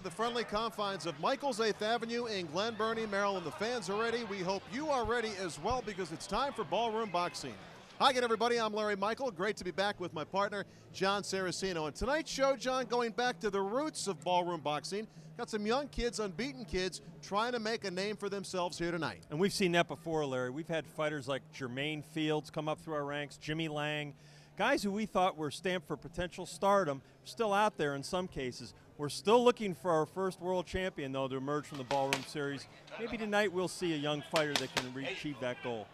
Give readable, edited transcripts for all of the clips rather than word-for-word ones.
the friendly confines of Michael's 8th Avenue in Glen Burnie, Maryland. The fans are ready. We hope you are ready as well, because it's time for Ballroom Boxing. Hi again, everybody. I'm Larry Michael. Great to be back with my partner, Jon Saraceno. And tonight's show, John, going back to the roots of Ballroom Boxing. Got some young kids, unbeaten kids, trying to make a name for themselves here tonight. And we've seen that before, Larry. We've had fighters like Jermaine Fields come up through our ranks, Jimmy Lang, guys who we thought were stamped for potential stardom, still out there in some cases. We're still looking for our first world champion, though, to emerge from the Ballroom Series. Maybe tonight we'll see a young fighter that can achieve that goal.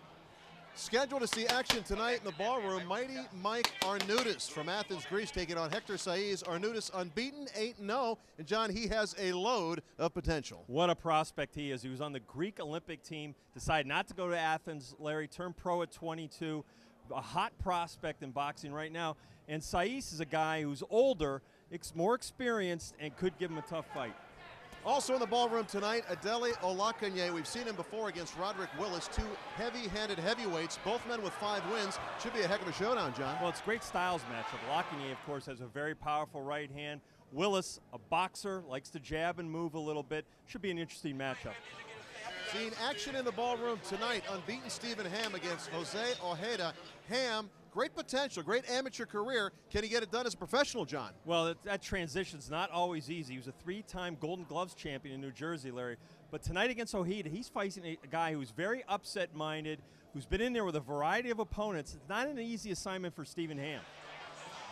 Scheduled to see action tonight in the ballroom, mighty Mike Arnaoutis from Athens, Greece, taking on Hector Saez. Arnaoutis unbeaten, 8-0, and John, he has a load of potential. What a prospect he is. He was on the Greek Olympic team, decided not to go to Athens, Larry, turned pro at 22, a hot prospect in boxing right now. And Saez is a guy who's older, more experienced, and could give him a tough fight. Also in the ballroom tonight, Adele Olakaneye. We've seen him before against Roderick, Willis, two heavy-handed heavyweights, both men with 5 wins. Should be a heck of a showdown, John. Well, it's a great styles matchup. Olakaneye, of course, has a very powerful right hand. Willis, a boxer, likes to jab and move a little bit. Should be an interesting matchup. Seeing action in the ballroom tonight, unbeaten Stephen Ham against Jose Ojeda. Ham, great potential, great amateur career. Can he get it done as a professional, John? Well, that transition's not always easy. He was a 3-time Golden Gloves champion in New Jersey, Larry. But tonight against Ojeda, he's fighting a guy who's very upset-minded, who's been in there with a variety of opponents. It's not an easy assignment for Stephen Ham.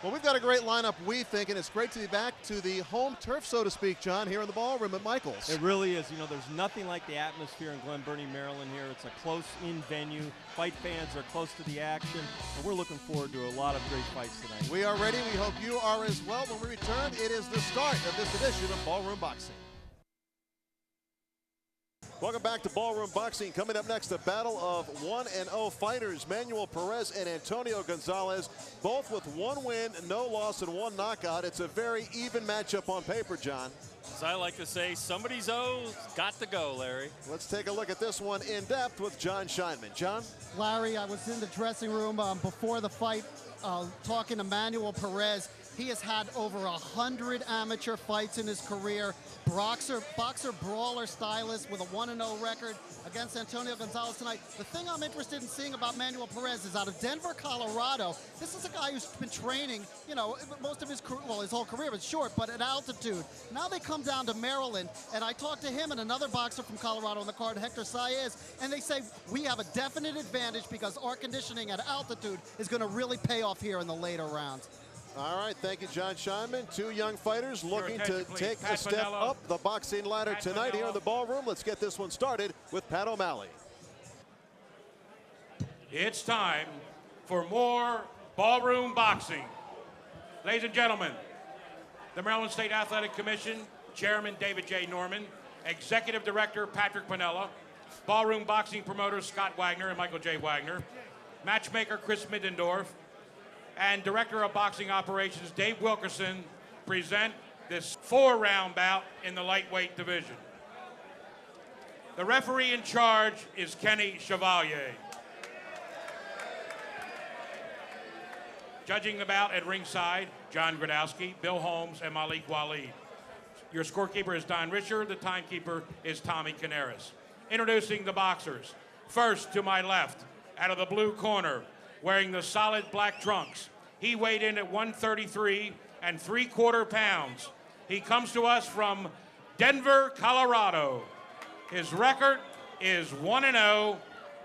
Well, we've got a great lineup, we think, and it's great to be back to the home turf, so to speak, John, here in the ballroom at Michael's. It really is. You know, there's nothing like the atmosphere in Glen Burnie, Maryland here. It's a close-in venue. Fight fans are close to the action, and we're looking forward to a lot of great fights tonight. We are ready. We hope you are as well. When we return, it is the start of this edition of Ballroom Boxing. Welcome back to Ballroom Boxing. Coming up next, a battle of 1-0 fighters. Manuel Perez and Antonio Gonzalez, both with 1 win, no loss, and 1 knockout. It's a very even matchup on paper, John. As I like to say, somebody's O's got to go, Larry. Let's take a look at this one in depth with Jon Scheinman. John? Larry, I was in the dressing room before the fight talking to Manuel Perez. He has had over 100 amateur fights in his career. Boxer, brawler, stylist with a 1-0 record against Antonio Gonzalez tonight. The thing I'm interested in seeing about Manuel Perez is out of Denver, Colorado. This is a guy who's been training, you know, most of his career, well, his whole career is short, but at altitude. Now they come down to Maryland, and I talked to him and another boxer from Colorado on the card, Hector Saez, and they say we have a definite advantage because our conditioning at altitude is going to really pay off here in the later rounds. All right, thank you, Jon Scheinman. 2 young fighters looking to take a step up the boxing ladder tonight here in the ballroom. Let's get this one started with Pat O'Malley. It's time for more Ballroom Boxing. Ladies and gentlemen, the Maryland State Athletic Commission, Chairman David J. Norman, Executive Director Patrick Piniella, Ballroom Boxing promoters Scott Wagner and Michael J. Wagner, matchmaker Chris Middendorf, and Director of Boxing Operations Dave Wilkerson present this 4-round bout in the lightweight division. The referee in charge is Kenny Chevalier. Judging the bout at ringside, John Gradowski, Bill Holmes, and Malik Waleed. Your scorekeeper is Don Richer. The timekeeper is Tommy Canaris. Introducing the boxers. First, to my left, out of the blue corner, wearing the solid black trunks. He weighed in at 133 3/4 pounds. He comes to us from Denver, Colorado. His record is 1-0.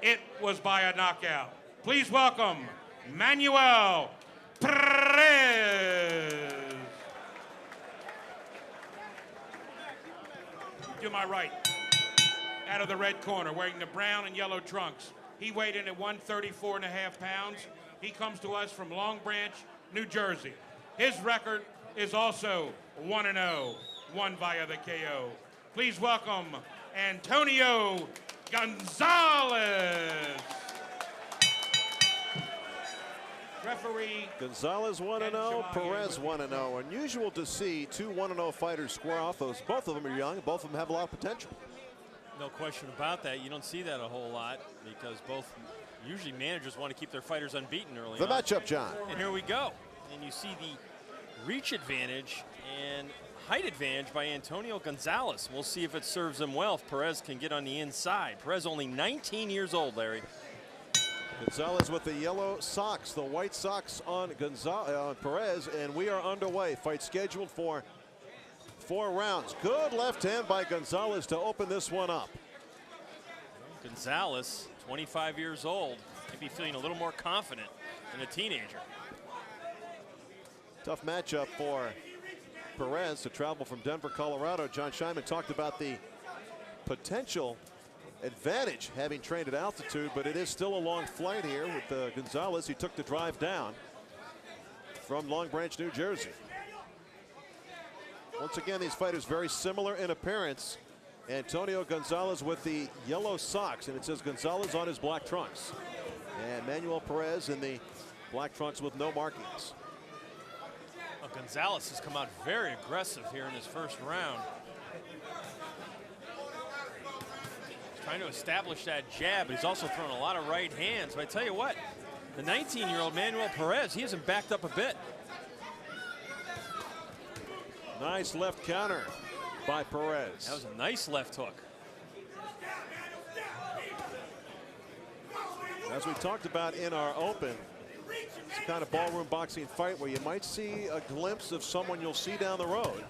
It was by a knockout. Please welcome Manuel Perez. To my right, out of the red corner, wearing the brown and yellow trunks. He weighed in at 134.5 pounds. He comes to us from Long Branch, New Jersey. His record is also 1-0, won via the KO. Please welcome Antonio Gonzalez. Referee Gonzalez 1-0, Perez 1-0. Unusual to see 2 1-0 fighters square off. Both of them are young. Both of them have a lot of potential. No question about that. You don't see that a whole lot because usually managers want to keep their fighters unbeaten early The on. matchup, John. And here we go. And you see the reach advantage And height advantage by Antonio Gonzalez. We'll see if it serves him well if Perez can get on the inside. Perez only 19 years old, Larry. Gonzalez with the yellow socks, the white socks on Perez, and we are underway. Fight scheduled for 4 rounds. Good left hand by Gonzalez to open this one up. Gonzalez, 25 years old, maybe feeling a little more confident than a teenager. Tough matchup for Perez to travel from Denver, Colorado. Jon Scheinman talked about the potential advantage having trained at altitude, but it is still a long flight here with Gonzalez. He took the drive down from Long Branch, New Jersey. Once again, these fighters very similar in appearance. Antonio Gonzalez with the yellow socks, and it says Gonzalez on his black trunks. And Manuel Perez in the black trunks with no markings. Well, Gonzalez has come out very aggressive here in his first round. Trying to establish that jab, but he's also thrown a lot of right hands. But I tell you what, the 19-year-old Manuel Perez, he hasn't backed up a bit. Nice left counter by Perez. That was a nice left hook. As we talked about in our open, it's the kind of ballroom boxing fight where you might see a glimpse of someone you'll see down the road.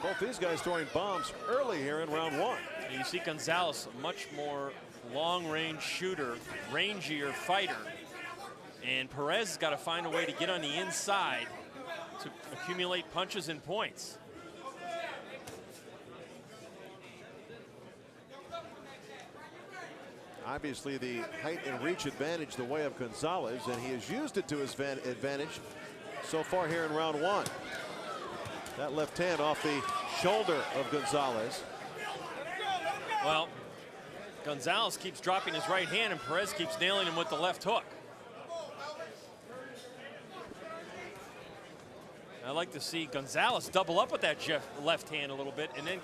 Both these guys throwing bombs early here in round 1. You see Gonzalez, a much more long-range shooter, rangier fighter. And Perez has got to find a way to get on the inside to accumulate punches and points. Obviously, the height and reach advantage the way of Gonzalez, and he has used it to his advantage so far here in round 1. That left hand off the shoulder of Gonzalez. Well, Gonzalez keeps dropping his right hand, and Perez keeps nailing him with the left hook. I like to see Gonzalez double up with that left hand a little bit and then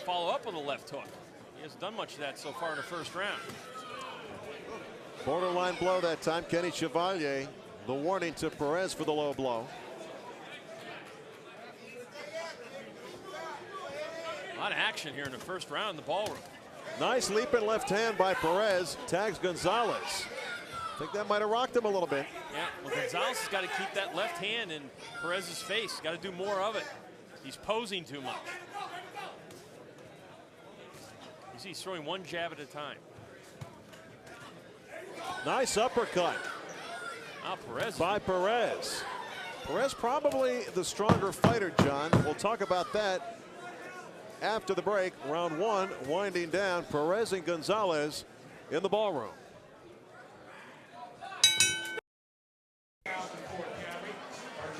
follow up with a left hook. He hasn't done much of that so far in the first round. Borderline blow that time. Kenny Chevalier, the warning to Perez for the low blow. A lot of action here in the first round in the ballroom. Nice leaping left hand by Perez. Tags Gonzalez. I think that might have rocked him a little bit. Yeah, well, Gonzalez has got to keep that left hand in Perez's face. He's got to do more of it. He's posing too much. You see he's throwing one jab at a time. Nice uppercut. Now Perez. By Perez. Perez probably the stronger fighter, John. We'll talk about that after the break. Round 1 winding down. Perez and Gonzalez in the ballroom.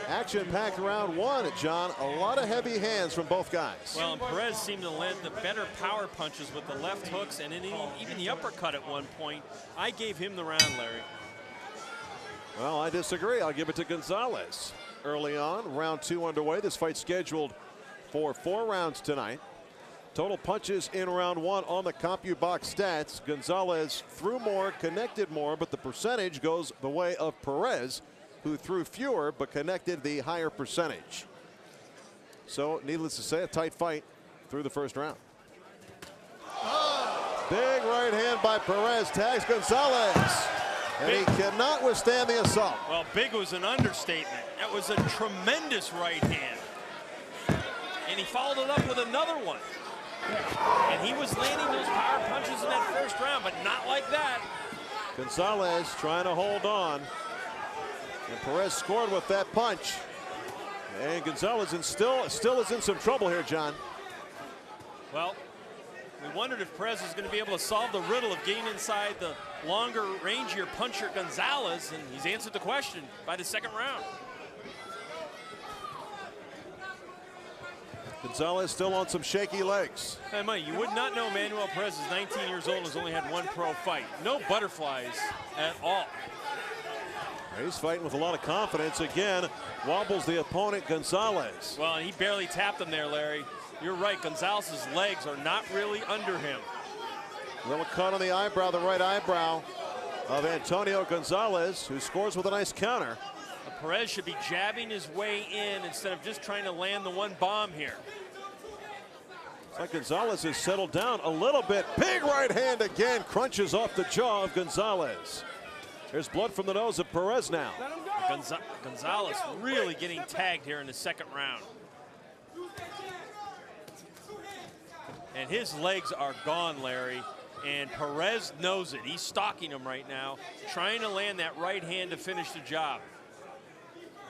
Action-packed round 1, John. A lot of heavy hands from both guys. Well, and Perez seemed to land the better power punches with the left hooks and even the uppercut at one point. I gave him the round, Larry. Well, I disagree. I'll give it to Gonzalez. Early on, round 2 underway. This fight scheduled for 4 rounds tonight. Total punches in round 1 on the CompuBox stats. Gonzalez threw more, connected more, but the percentage goes the way of Perez, who threw fewer but connected the higher percentage. So, needless to say, a tight fight through the first round. Big right hand by Perez, tags Gonzalez. And he cannot withstand the assault. Well, big was an understatement. That was a tremendous right hand. And he followed it up with another one. And he was landing those power punches in that first round, but not like that. Gonzalez trying to hold on. And Perez scored with that punch. And Gonzalez still is in some trouble here, John. Well, we wondered if Perez was going to be able to solve the riddle of getting inside the longer, rangier puncher Gonzalez, and he's answered the question by the second round. Gonzalez still on some shaky legs. Hey, Mike, you would not know Manuel Perez is 19 years old and has only had 1 pro fight. No butterflies at all. He's fighting with a lot of confidence. Again, wobbles the opponent, Gonzalez. Well, and he barely tapped him there, Larry. You're right, Gonzalez's legs are not really under him. Little cut on the eyebrow, the right eyebrow of Antonio Gonzalez, who scores with a nice counter. Perez should be jabbing his way in instead of just trying to land the one bomb here. It's like Gonzalez has settled down a little bit. Big right hand again, crunches off the jaw of Gonzalez. There's blood from the nose of Perez now. Gonzalez really getting tagged here in the second round. And his legs are gone, Larry. And Perez knows it. He's stalking him right now, trying to land that right hand to finish the job.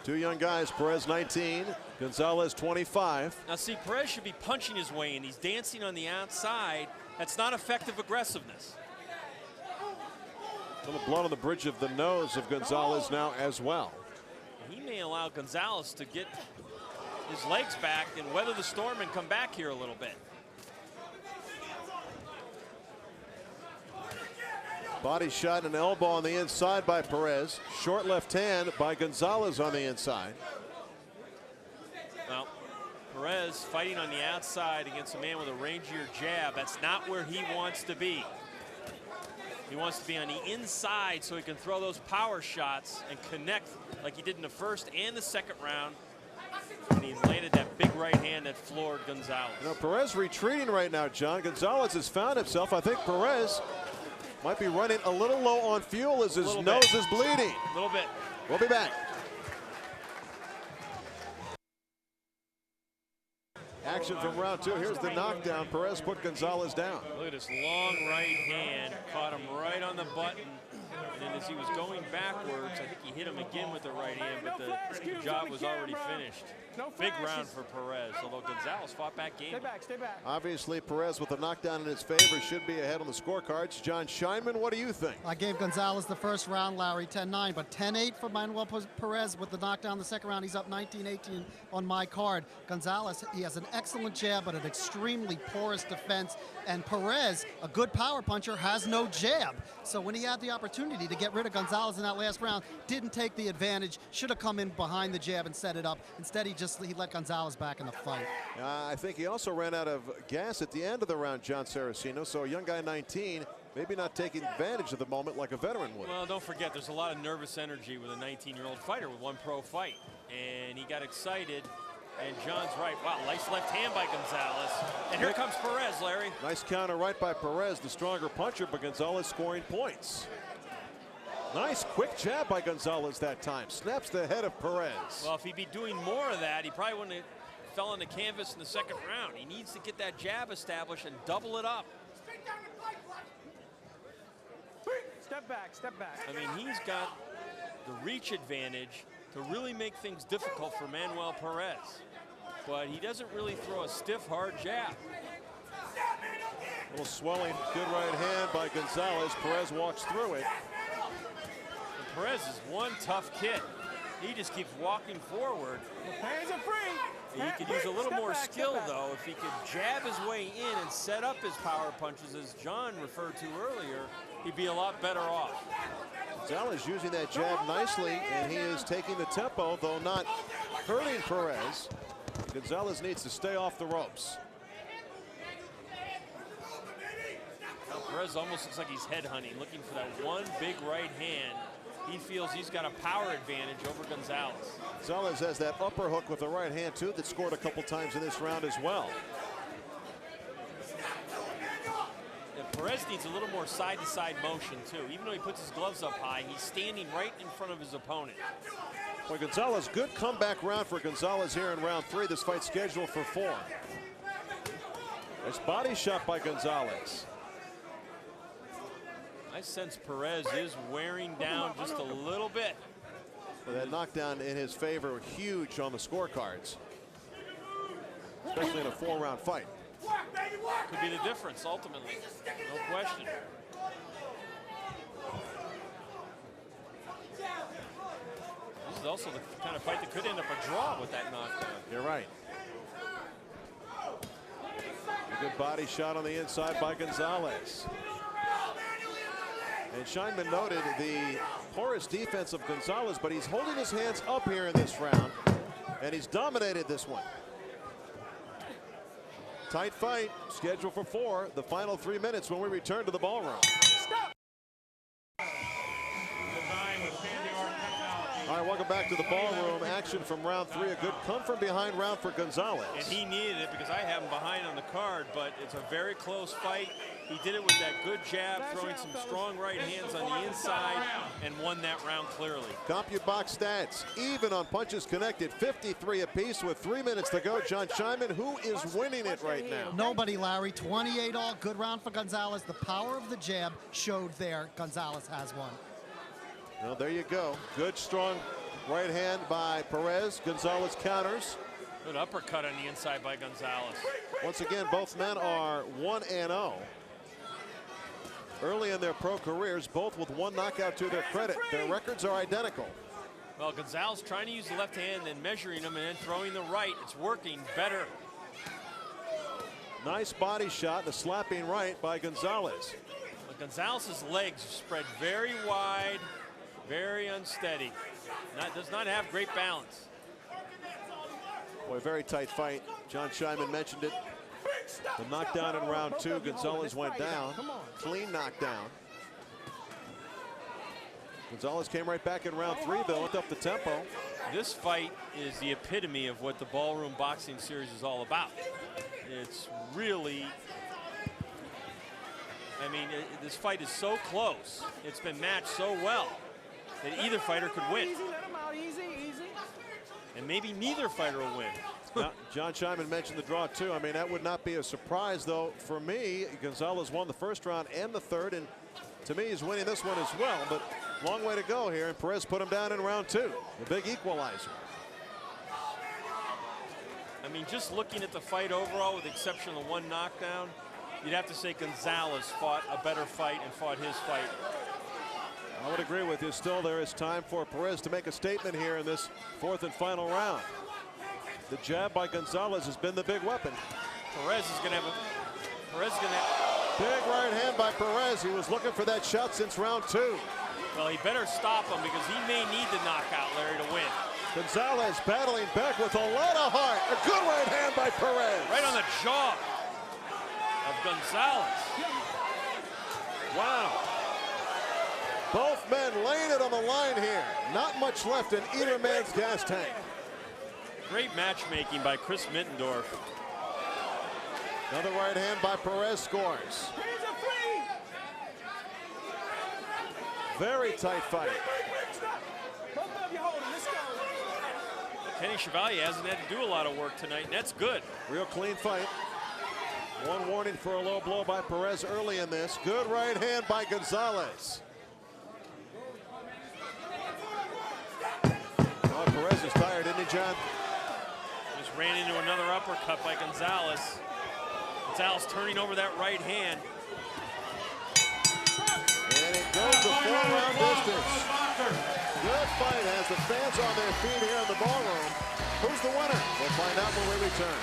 Two young guys, Perez 19, Gonzalez 25. Now see, Perez should be punching his way in. He's dancing on the outside. That's not effective aggressiveness. A little blood on the bridge of the nose of Gonzalez now as well. He may allow Gonzalez to get his legs back and weather the storm and come back here a little bit. Body shot and elbow on the inside by Perez. Short left hand by Gonzalez on the inside. Well, Perez fighting on the outside against a man with a rangier jab. That's not where he wants to be. He wants to be on the inside so he can throw those power shots and connect like he did in the first and the second round. And he landed that big right hand that floored Gonzalez. You know, Perez retreating right now, John. Gonzalez has found himself. I think Perez might be running a little low on fuel as his nose is bleeding. A little bit. We'll be back. Action from round two. Here's the knockdown. Perez put Gonzalez down. Look at this long right hand. Caught him right on the button. And then as he was going backwards, I think he hit him again with the right hand, but the job was already finished. Big round for Perez, although Gonzalez fought back game. Stay back. Obviously, Perez with a knockdown in his favor should be ahead on the scorecards. Jon Scheinman, what do you think? I gave Gonzalez the first round, Larry, 10-9, but 10-8 for Manuel Perez with the knockdown the second round. He's up 19-18 on my card. Gonzalez, he has an excellent jab, but an extremely porous defense. And Perez, a good power puncher, has no jab. So when he had the opportunity to get rid of Gonzalez in that last round, didn't take the advantage, should have come in behind the jab and set it up. Instead, he let Gonzalez back in the fight. I think he also ran out of gas at the end of the round, Jon Saraceno. So a young guy 19, maybe not taking advantage of the moment like a veteran would. Well, don't forget, there's a lot of nervous energy with a 19-year-old fighter with one pro fight. And he got excited. And John's right. Wow, nice left hand by Gonzalez. And here comes Perez, Larry. Nice counter right by Perez, the stronger puncher, but Gonzalez scoring points. Nice quick jab by Gonzalez that time. Snaps the head of Perez. Well, if he'd be doing more of that, he probably wouldn't have fell on the canvas in the second round. He needs to get that jab established and double it up. Step back. I mean, he's got the reach advantage to really make things difficult for Manuel Perez. But he doesn't really throw a stiff, hard jab. A little swelling, good right hand by Gonzalez. Perez walks through it. And Perez is one tough kid. He just keeps walking forward. Hands are free. He could use a little more skill, though. If he could jab his way in and set up his power punches, as John referred to earlier, he'd be a lot better off. Gonzalez using that jab nicely, and he is taking the tempo, though not hurting Perez. Gonzalez needs to stay off the ropes. Now Perez almost looks like he's headhunting, looking for that one big right hand. He feels he's got a power advantage over Gonzalez. Gonzalez has that upper hook with the right hand, too, that scored a couple times in this round as well. Perez needs a little more side-to-side motion, too. Even though he puts his gloves up high, he's standing right in front of his opponent. Well, Gonzalez, good comeback round for Gonzalez here in round 3. This fight's scheduled for 4. Nice body shot by Gonzalez. I sense Perez is wearing down just a little bit. Well, that knockdown in his favor, huge on the scorecards, especially in a 4-round fight. Could be the difference, ultimately. No question. This is also the kind of fight that could end up a draw with that knockdown. You're right. A good body shot on the inside by Gonzalez. And Scheinman noted the porous defense of Gonzalez, but he's holding his hands up here in this round, and he's dominated this one. Tight fight, scheduled for 4, the final 3 minutes when we return to the ballroom. All All right, welcome back to the ballroom. Action from round 3. A good come from behind round for Gonzalez. And he needed it because I have him behind on the card, but it's a very close fight. He did it with that good jab, throwing some strong right hands on the inside, and won that round clearly. CompuBox stats, even on punches connected, 53 apiece with 3 minutes to go. Jon Scheinman, who is winning it right now? Nobody, Larry. 28 all. Good round for Gonzalez. The power of the jab showed there. Gonzalez has won. Well, there you go. Good, strong right hand by Perez. Gonzalez counters. Good uppercut on the inside by Gonzalez. Once again, both men are 1-0. Early in their pro careers, both with 1 knockout to their credit. Their records are identical. Well, Gonzalez trying to use the left hand and measuring them and then throwing the right. It's working better. Nice body shot, the slapping right by Gonzalez. But Gonzalez's legs are spread very wide, very unsteady. Does not have great balance. Boy, very tight fight. Jon Scheinman mentioned it. The knockdown in round 2, Gonzalez went down. Clean knockdown. Gonzalez came right back in round 3, though, lift up the tempo. This fight is the epitome of what the Ballroom Boxing Series is all about. It's really, I mean, this fight is so close. It's been matched so well that either fighter could win. Easy, let him out. Easy, easy. And maybe neither fighter will win. Now, Jon Scheinman mentioned the draw, too. I mean, that would not be a surprise, though. For me, Gonzalez won the first round and the third, and to me, he's winning this one as well. But long way to go here, and Perez put him down in round 2. The big equalizer. I mean, just looking at the fight overall, with the exception of the 1 knockdown, you'd have to say Gonzalez fought a better fight and fought his fight. I would agree with you. Still, there is time for Perez to make a statement here in this 4th and final round. The jab by Gonzalez has been the big weapon. Perez is going to have a... Perez is going to have... Big right hand by Perez. He was looking for that shot since round 2. Well, he better stop him because he may need the knockout, Larry, to win. Gonzalez battling back with a lot of heart. A good right hand by Perez. Right on the jaw of Gonzalez. Wow. Both men laying it on the line here. Not much left in either man's gas tank. Great matchmaking by Chris Mittendorf. Another right hand by Perez scores. Very tight fight. Both of you hold him. Let's go. Kenny Chevalier hasn't had to do a lot of work tonight, and that's good. Real clean fight. 1 warning for a low blow by Perez early in this. Good right hand by Gonzalez. Oh, Perez is tired, isn't he, John? Just ran into another uppercut by Gonzalez. Gonzalez turning over that right hand. And it goes the 4-round distance. Good fight as the fans on their feet here in the ballroom. Who's the winner? We'll find out when we return.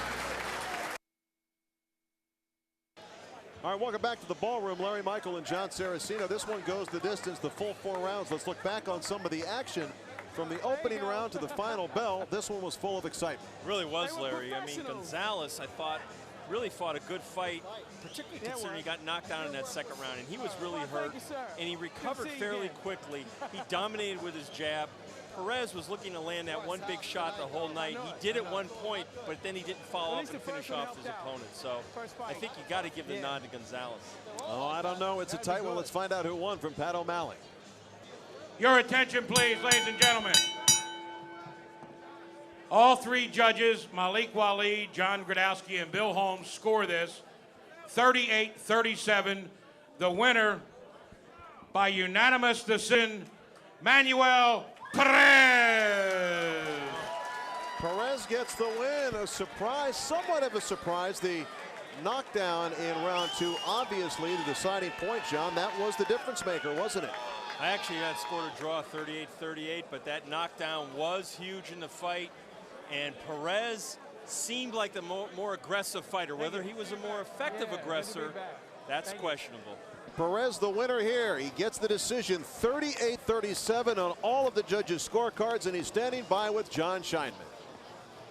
All right, welcome back to the ballroom. Larry Michael and Jon Saraceno. This one goes the distance, the full 4 rounds. Let's look back on some of the action from the opening round to the final bell. This one was full of excitement. Really was, Larry. I mean, Gonzalez, I thought, really fought a good fight, particularly considering he got knocked down in that second round, and he was really hurt, and he recovered fairly quickly. He dominated with his jab. Perez was looking to land that one big shot the whole night. He did at one point, but then he didn't follow up and finish off his opponent. So I think you got to give the nod to Gonzalez. Oh, I don't know. It's a tight one. Let's find out who won from Pat O'Malley. Your attention, please, ladies and gentlemen. All 3 judges, Malik Waleed, John Gradowski, and Bill Holmes, score this 38-37. The winner by unanimous decision, Manuel Perez. Perez gets the win. A surprise, somewhat of a surprise. The knockdown in round 2, obviously the deciding point, John. That was the difference maker, wasn't it? I actually had scored a draw 38-38, but that knockdown was huge in the fight. And Perez seemed like the more aggressive fighter. Whether he was a more effective aggressor, that's questionable. Perez the winner here. He gets the decision 38-37 on all of the judges' scorecards, and he's standing by with Jon Scheinman.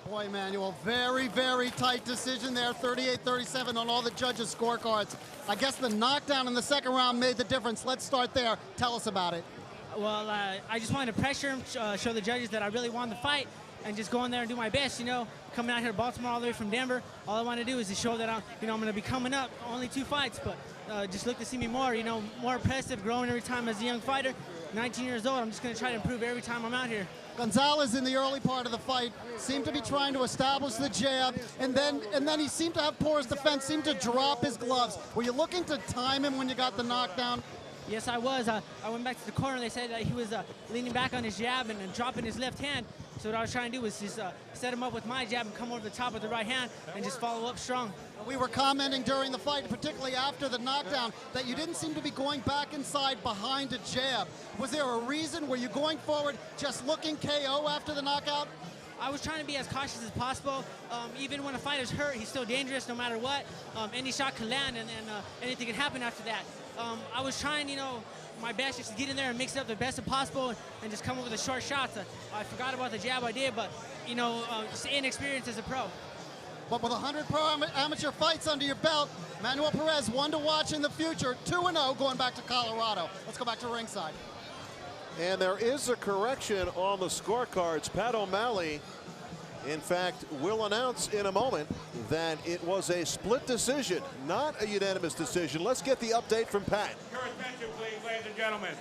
Boy, Manuel, very, very tight decision there. 38-37 on all the judges' scorecards. I guess the knockdown in the second round made the difference. Let's start there. Tell us about it. Well, I just wanted to pressure him, show the judges that I really wanted the fight, and just go in there and do my best. You know, coming out here to Baltimore all the way from Denver, all I want to do is to show that I'm going to be coming up. Only 2 fights, but just look to see me more. You know, more impressive, growing every time as a young fighter. 19 years old. I'm just going to try to improve every time I'm out here. Gonzalez in the early part of the fight seemed to be trying to establish the jab, and then he seemed to have porous defense, seemed to drop his gloves. Were you looking to time him when you got the knockdown? Yes, I was. I went back to the corner. They said that he was leaning back on his jab and dropping his left hand. So what I was trying to do was just set him up with my jab and come over the top with the right hand and just follow up strong. We were commenting during the fight, particularly after the knockdown, that you didn't seem to be going back inside behind a jab. Was there a reason? Were you going forward just looking KO after the knockout? I was trying to be as cautious as possible. Even when a fighter's hurt, he's still dangerous no matter what. Any shot could land, and anything could happen after that. I was trying, you know, my best just to get in there and mix it up the best as possible and just come up with the short shots. I forgot about the jab I did, but, you know, just inexperience as a pro. But with 100 pro amateur fights under your belt, Manuel Perez, one to watch in the future, 2-0 going back to Colorado. Let's go back to ringside. And there is a correction on the scorecards. Pat O'Malley, in fact, will announce in a moment that it was a split decision, not a unanimous decision. Let's get the update from Pat. Your attention, please, ladies and gentlemen.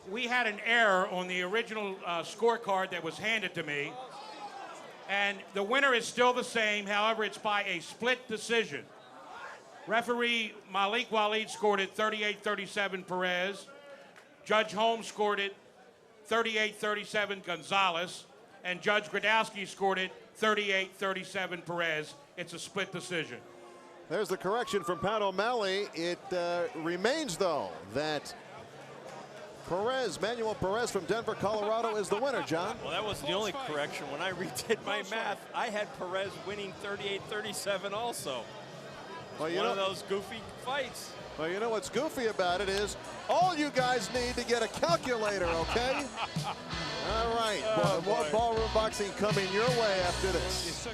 We had an error on the original scorecard that was handed to me, and the winner is still the same. However, it's by a split decision. Referee Malik Waleed scored it 38-37 Perez. Judge Holmes scored it 38-37 Gonzalez. And Judge Gradowski scored it 38-37 Perez. It's a split decision. There's the correction from Pat O'Malley. It remains, though, that Perez, Manuel Perez from Denver, Colorado, is the winner, John. Well, that wasn't the only correction. When I redid my math, I had Perez winning 38-37 also. Well, you One know, of those goofy fights. Well, you know what's goofy about it is all you guys need to get a calculator, okay? All right, more Ballroom Boxing coming your way after this.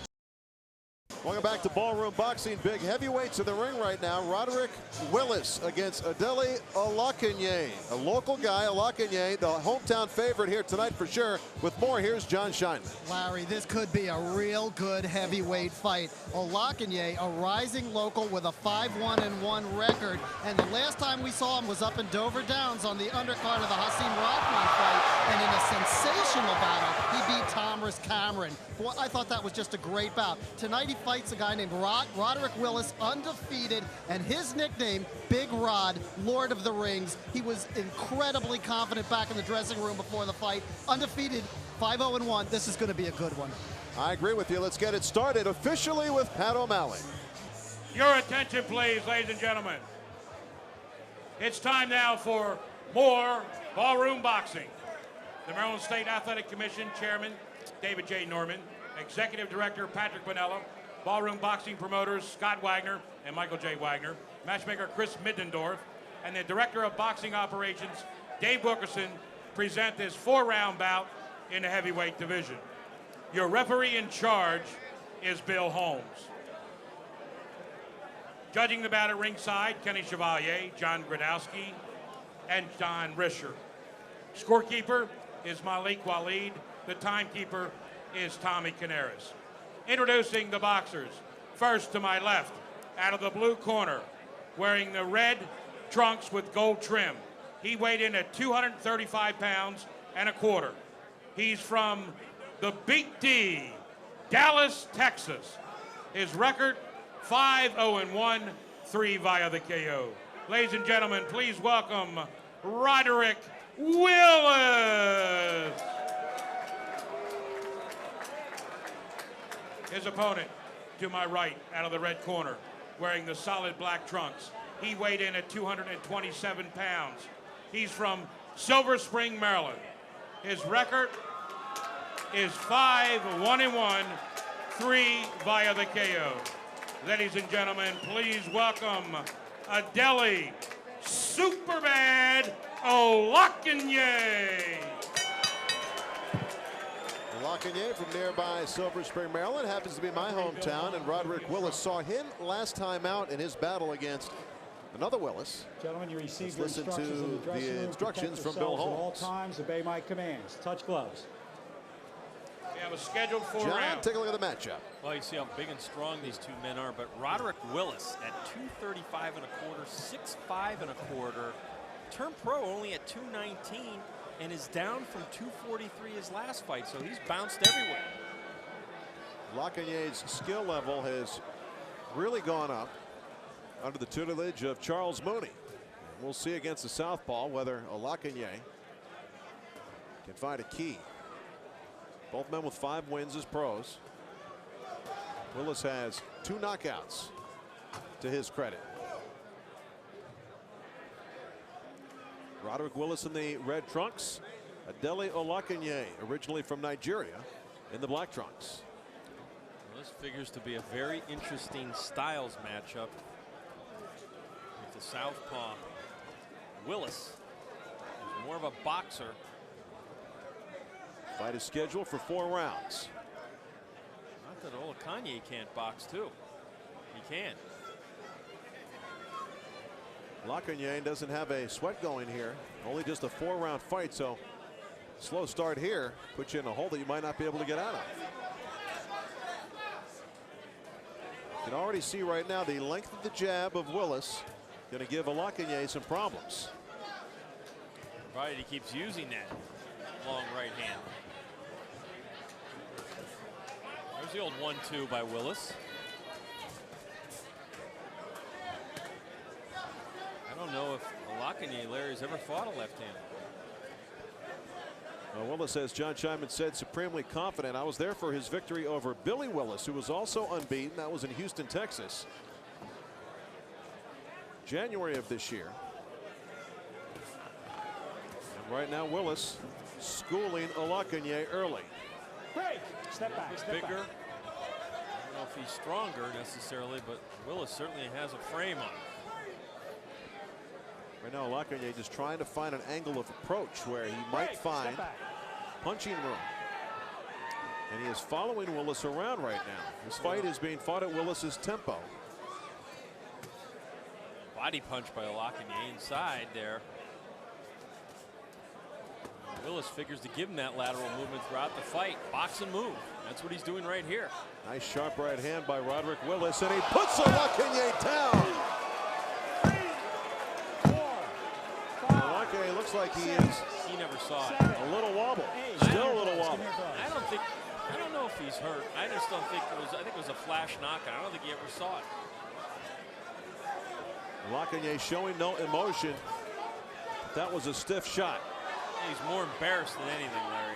Welcome back to Ballroom Boxing. Big heavyweights in the ring right now. Roderick Willis against Adele Olakaneye. A local guy, Olakaneye, the hometown favorite here tonight for sure. With more, here's Jon Scheinman. Larry, this could be a real good heavyweight fight. Olakaneye, a rising local with a 5-1-1 record. And the last time we saw him was up in Dover Downs on the undercard of the Hasim Rahman fight. And in a sensational battle, he beat Thomas Cameron. Well, I thought that was just a great bout. Tonight he fights a guy named Roderick Willis, undefeated, and his nickname, Big Rod, Lord of the Rings. He was incredibly confident back in the dressing room before the fight. Undefeated, 5-0-1. This is going to be a good one. I agree with you. Let's get it started officially with Pat O'Malley. Your attention, please, ladies and gentlemen. It's time now for more Ballroom Boxing. The Maryland State Athletic Commission Chairman, David J. Norman, Executive Director Patrick Bonella, Ballroom Boxing promoters Scott Wagner and Michael J. Wagner, matchmaker Chris Middendorf, and the Director of Boxing Operations, Dave Wilkerson, present this 4-round bout in the heavyweight division. Your referee in charge is Bill Holmes. Judging the bout at ringside, Kenny Chevalier, John Gradowski, and Don Risher. Scorekeeper is Malik Waleed. The timekeeper is Tommy Canaris. Introducing the boxers. First to my left, out of the blue corner, wearing the red trunks with gold trim. He weighed in at 235 pounds and a quarter. He's from the Big D, Dallas, Texas. His record, 5-0-1, 3 via the KO. Ladies and gentlemen, please welcome Roderick Willis. His opponent, to my right, out of the red corner, wearing the solid black trunks. He weighed in at 227 pounds. He's from Silver Spring, Maryland. His record is 5-1-1, 3 via the KO. Ladies and gentlemen, please welcome Adele Superbad Olakaneye. Olakaneye from nearby Silver Spring, Maryland, happens to be my hometown, and Roderick Willis saw him last time out in his battle against Another Willis. Gentlemen, you received Let's your listen instructions in the to dressing the room. instructions Protect from Bill yourselves at all Holmes. times. Obey my commands. Touch gloves. We have a scheduled 4 John, rounds. take a look at the matchup. Well, you see how big and strong these two men are, but Roderick Willis at 235 and a quarter, 6'5 and a quarter, turned pro only at 219 and is down from 243 his last fight, so he's bounced everywhere. Olakaye's skill level has really gone up under the tutelage of Charles Mooney. We'll see against the southpaw whether Olakaneye can find a key. Both men with 5 wins as pros. Willis has 2 knockouts to his credit. Roderick Willis in the red trunks. Adele Olakaneye, originally from Nigeria, in the black trunks. Well, this figures to be a very interesting styles matchup with the southpaw Willis, who's more of a boxer. Fight is scheduled for 4 rounds. Not that Olakaneye can't box too. He can. Olakaneye doesn't have a sweat going here. Only just a 4-round fight, so slow start here puts you in a hole that you might not be able to get out of. You can already see right now the length of the jab of Willis going to give Olakaneye some problems. Provided he keeps using that long right hand. There's the old 1-2 by Willis. I don't know if Olakaneye, Larry's ever fought a left-hander. Well, Willis, as John Scheinman said, supremely confident. I was there for his victory over Billy Willis, who was also unbeaten. That was in Houston, Texas, January of this year. And right now, Willis schooling Olakaneye early. Break. Step back. Step Bigger. back. I don't know if he's stronger necessarily, but Willis certainly has a frame on him. Right now, Olakaneye just trying to find an angle of approach where he might find punching room. And he is following Willis around right now. This fight is being fought at Willis's tempo. Body punch by Olakaneye inside there. Willis figures to give him that lateral movement throughout the fight. Box and move. That's what he's doing right here. Nice sharp right hand by Roderick Willis, and he puts Olakaneye down. Olakaneye looks like he never saw it. a little wobble. Still a little wobble. I don't know if he's hurt. I just don't think it was, I think it was a flash knockout. I don't think he ever saw it. Olakaneye showing no emotion. That was a stiff shot. He's more embarrassed than anything, Larry.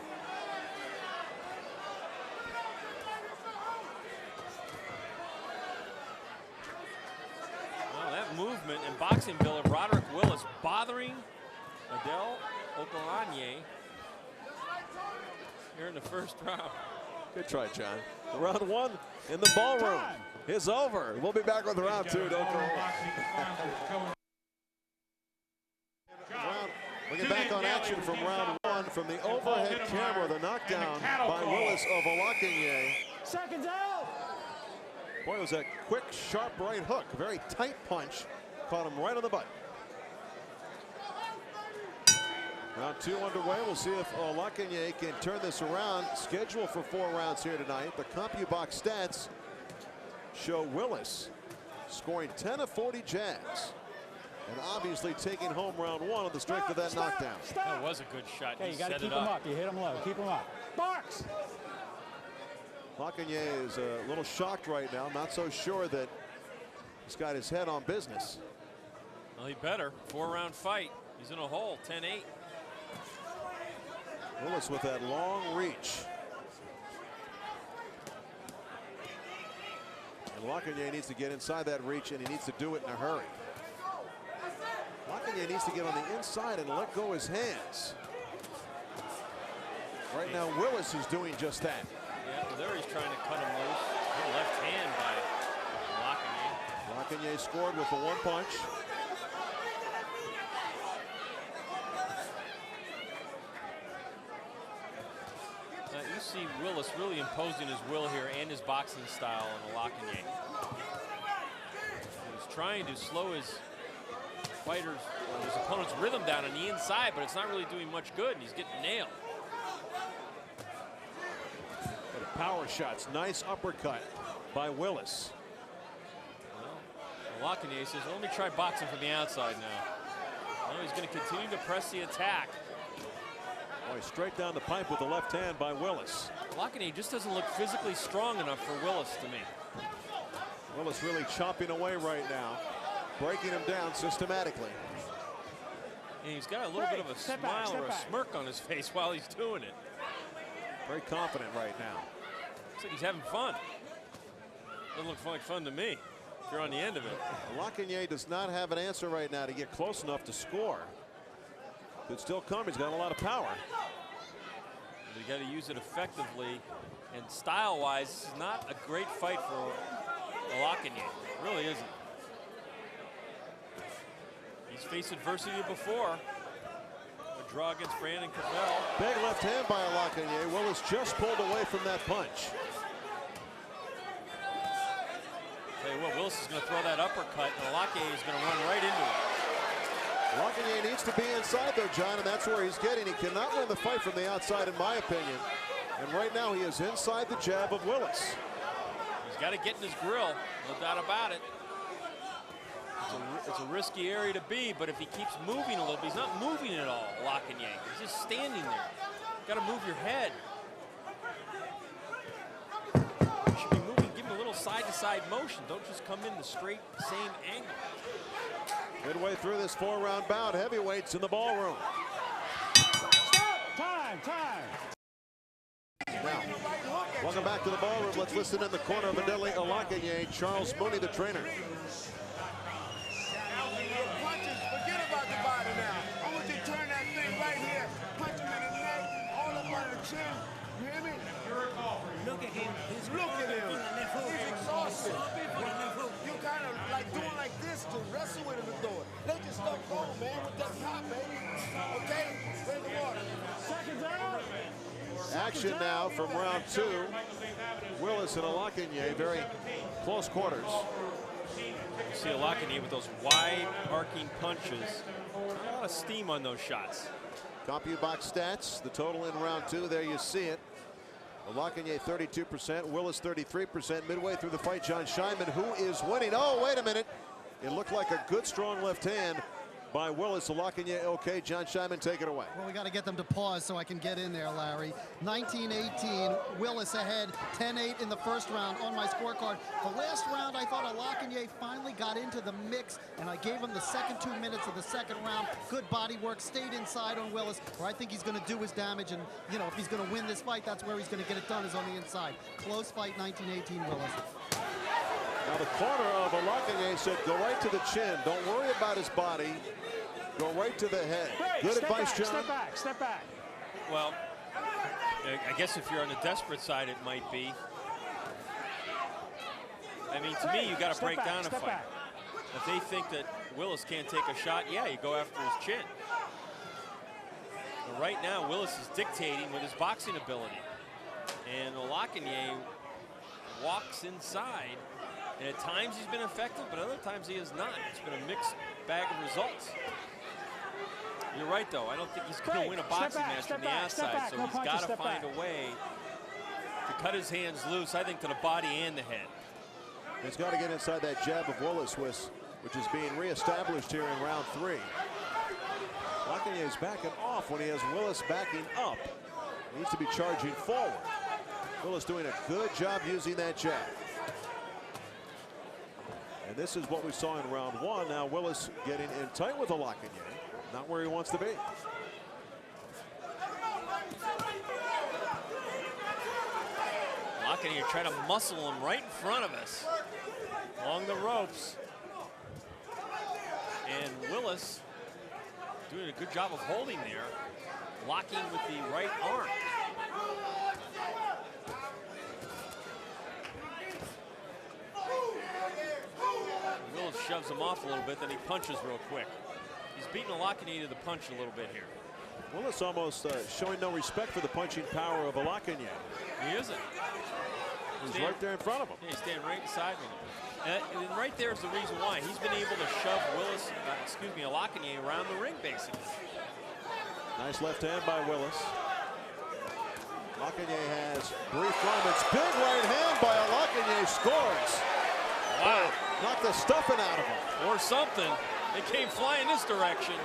Well, that movement and boxing bill of Roderick Willis bothering Adele Olakaneye here in the first round. Good try, John. Round 1 in the ballroom is over. We'll be back with round 2. Don't go away. We'll get back on action from round 1 from the overhead camera. The knockdown by Willis of Olakaneye. Seconds out. Boy, it was a quick, sharp right hook. Very tight punch. Caught him right on the butt. Round 2 underway. We'll see if Olakaneye can turn this around. Scheduled for 4 rounds here tonight. The CompuBox stats show Willis scoring 10 of 40 jabs. And obviously taking home round 1 on the strength of that knockdown. That was a good shot. Hey, He you got to set keep it him up. up. You hit him low. Keep him up. Box. Olakaneye is a little shocked right now. Not so sure that he's got his head on business. Well, he better. 4-round fight. He's in a hole. 10-8. Willis with that long reach. And Olakaneye needs to get inside that reach, and he needs to do it in a hurry. Olakaneye needs to get on the inside and let go his hands. Right now, Willis is doing just that. Yeah, well, there he's trying to cut him loose. Good left hand by Olakaneye. Olakaneye scored with the 1 punch. Now you see Willis really imposing his will here and his boxing style on Olakaneye. He's trying to slow his fighter's, his opponent's rhythm down on the inside, but it's not really doing much good, and he's getting nailed. Power shots, nice uppercut by Willis. Well, Olakaneye says, let me try boxing from the outside now. Well, he's going to continue to press the attack. Boy, straight down the pipe with the left hand by Willis. Olakaneye just doesn't look physically strong enough for Willis to me. Willis really chopping away right now, breaking him down systematically. And he's got a little bit of a smile or a smirk on his face while he's doing it. Very confident right now. Looks like he's having fun. Doesn't look like fun to me, if you're on the end of it. Olakaneye does not have an answer right now to get close enough to score. Could still come, he's got a lot of power. You got to use it effectively, and style-wise, this is not a great fight for Olakaneye. It really isn't. He's faced adversity before. A draw against Brandon Cavell. Big left hand by Olakaneye. Willis just pulled away from that punch. Tell you what, Willis is going to throw that uppercut, and Olakaneye is going to run right into it. Olakaneye needs to be inside though, John, and that's where he's getting. He cannot win the fight from the outside, in my opinion. And right now he is inside the jab of Willis. He's got to get in his grill, no doubt about it. It's a risky area to be, but if he keeps moving a little bit, he's not moving at all, Olakaneye. He's just standing there. Got to move your head. You should be moving, give him a little side-to-side motion. Don't just come in the straight, same angle. Midway through this 4-round bout, heavyweights in the ballroom. Time. Now, welcome back to the ballroom. Let's listen in the corner of Adele Olakaneye, Charles Mooney, the trainer. Punches, forget about the body now. I want you to turn that thing right here. Punch him in the neck, all up on the chin. You hear me? Look at him. Look at him. He's exhausted. You kind of like doing like this to wrestle with him and throw it. Let your stuff go, man, with that top, baby. Okay? Bring the water. Seconds out. Action now from round 2. Willis and Olakaneye, very close quarters. You see Olakaneye with those wide arcing punches. A lot of steam on those shots. CompuBox stats, the total in round 2, there you see it. Olakaneye 32%, Willis 33%. Midway through the fight, Jon Scheinman, who is winning. Oh, wait a minute. It looked like a good, strong left hand by Willis. Olakaneye, okay. Jon Scheinman, take it away. Well, we got to get them to pause so I can get in there, Larry. 19-18, Willis ahead, 10-8 in the first round on my scorecard. The last round, I thought Olakaneye finally got into the mix, and I gave him the second 2 minutes of the second round. Good body work, stayed inside on Willis, where I think he's going to do his damage, and, you know, if he's going to win this fight, that's where he's going to get it done, is on the inside. Close fight, 19-18, Willis. Now, the corner of Olakaneye said, go right to the chin. Don't worry about his body. Go right to the head. Good advice, John. Step back. Well, I guess if you're on the desperate side, it might be. I mean, to me, you got to break down a fight. If they think that Willis can't take a shot, yeah, you go after his chin. But right now, Willis is dictating with his boxing ability. And Olakaneye walks inside. And at times he's been effective, but other times he has not. It's been a mixed bag of results. You're right, though. I don't think he's going to win a boxing match from the outside, so he's got to find a way to cut his hands loose, I think, to the body and the head. He's got to get inside that jab of Willis, which is being reestablished here in round 3. Olakaneye is backing off when he has Willis backing up. He needs to be charging forward. Willis doing a good job using that jab. And this is what we saw in round 1. Now Willis getting in tight with Olakaneye. Not where he wants to be. Olakaneye trying to muscle him right in front of us along the ropes. And Willis doing a good job of holding there, locking with the right arm. Willis shoves him off a little bit, then he punches real quick. He's beating Olakaneye to the punch a little bit here. Willis almost showing no respect for the punching power of Olakaneye. He isn't. He's right there in front of him. Yeah, he's standing right inside with him. And right there is the reason why. He's been able to shove Olakaneye around the ring, basically. Nice left hand by Willis. Olakaneye has brief moments. Big right hand by Olakaneye, scores. Wow. Knocked the stuffing out of him. Or something. It came flying this direction.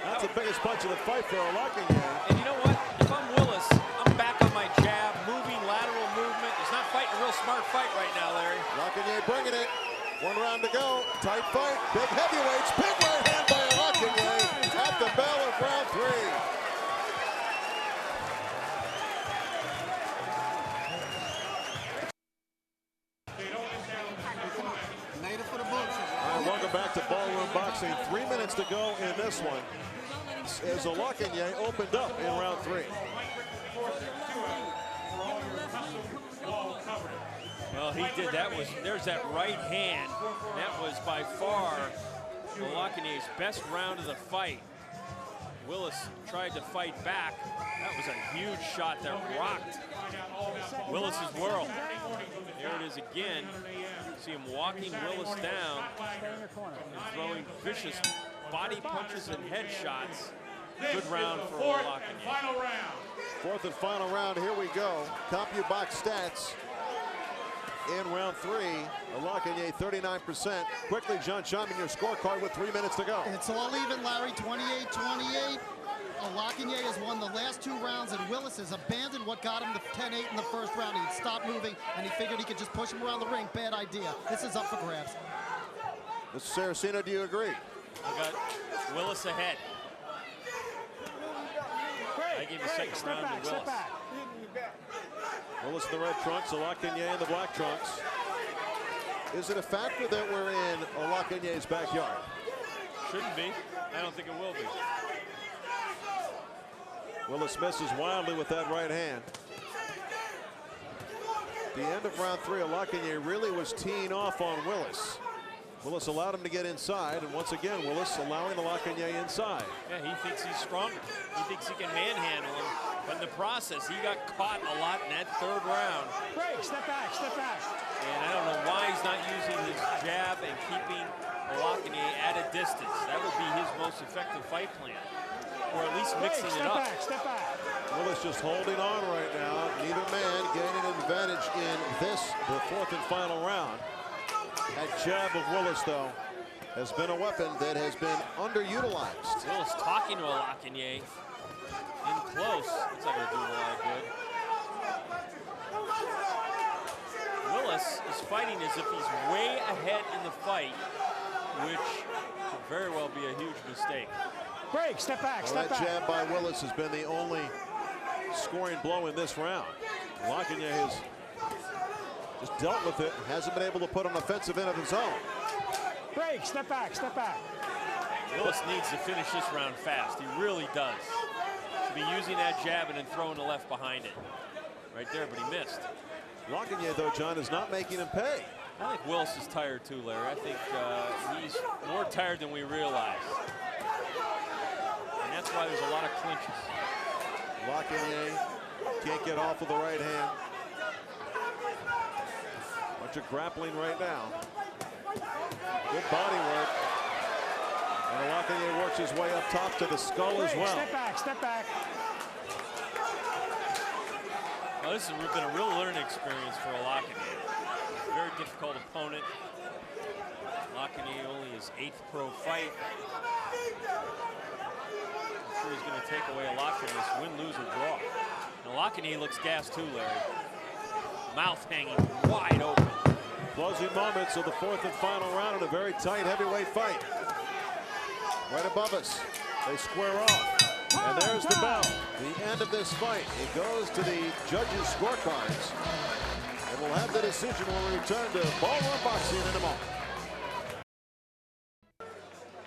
That's the biggest punch of the fight for Olakaneye. And you know what? If I'm Willis, I'm back on my jab, moving, lateral movement. He's not fighting a real smart fight right now, Larry. Olakaneye bringing it. 1 round to go. Tight fight. Big heavyweights. Big right hand by Olakaneye at the bell of round 3. Welcome back to Ballroom Boxing. 3 minutes to go in this one as Olakaneye opened up in round 3. Well, he did. There's that right hand. That was by far Olakaneye's best round of the fight. Willis tried to fight back. That was a huge shot that rocked Willis's world. There it is again. See him walking Willis down and throwing vicious body punches and head shots. Good round for Olakaneye. 4th and final round. Here we go. CompuBox stats in round 3. Olakaneye 39%. Quickly, Jon Scheinman, your scorecard with 3 minutes to go. It's all even, Larry. 28-28. Olakaneye has won the last 2 rounds, and Willis has abandoned what got him the 10-8 in the first round. He stopped moving, and he figured he could just push him around the ring. Bad idea. This is up for grabs. Mr. Saraceno, do you agree? I got Willis ahead. I give the second round to Willis. Willis in the red trunks, Olakaneye in the black trunks. Is it a factor that we're in Olakaneye's backyard? Shouldn't be. I don't think it will be. Willis misses wildly with that right hand. The end of round 3, Olakaneye really was teeing off on Willis. Willis allowed him to get inside, and once again, Willis allowing Olakaneye inside. Yeah, he thinks he's stronger. He thinks he can manhandle him, but in the process, he got caught a lot in that 3rd round. Break, step back, step back. And I don't know why he's not using his jab and keeping Olakaneye at a distance. That would be his most effective fight plan. Or at least mixing it up. Step back. Willis just holding on right now. Neither man gaining an advantage in this, the 4th and final round. That jab of Willis, though, has been a weapon that has been underutilized. Willis talking to Olakaneye in close. That's not going to do him a lot of good. Willis is fighting as if he's way ahead in the fight, which could very well be a huge mistake. Break, step back, Well, step that back. jab by Willis has been the only scoring blow in this round. Olakaneye has just dealt with it, hasn't been able to put an offensive in of his own. Break, step back, step back. Willis needs to finish this round fast. He really does. To be using that jab and then throwing the left behind it. Right there, but he missed. Olakaneye, though, John, is not making him pay. I think Willis is tired too, Larry. I think he's more tired than we realize. And that's why there's a lot of clinches. Olakaneye can't get off with the right hand. Bunch of grappling right now. Good body work. And Olakaneye works his way up top to the skull as well. Step back, step back. Well, this has been a real learning experience for Olakaneye. Very difficult opponent. Olakaneye only his 8th pro fight. I'm sure he's going to take away a lot from this win, lose, or draw. And Olakaneye looks gassed too, Larry. Mouth hanging wide open. Closing moments of the 4th and final round in a very tight heavyweight fight. Right above us, they square off. And there's the bell, the end of this fight. It goes to the judges' scorecards. And we'll have the decision when we return to Ballroom Boxing in a moment.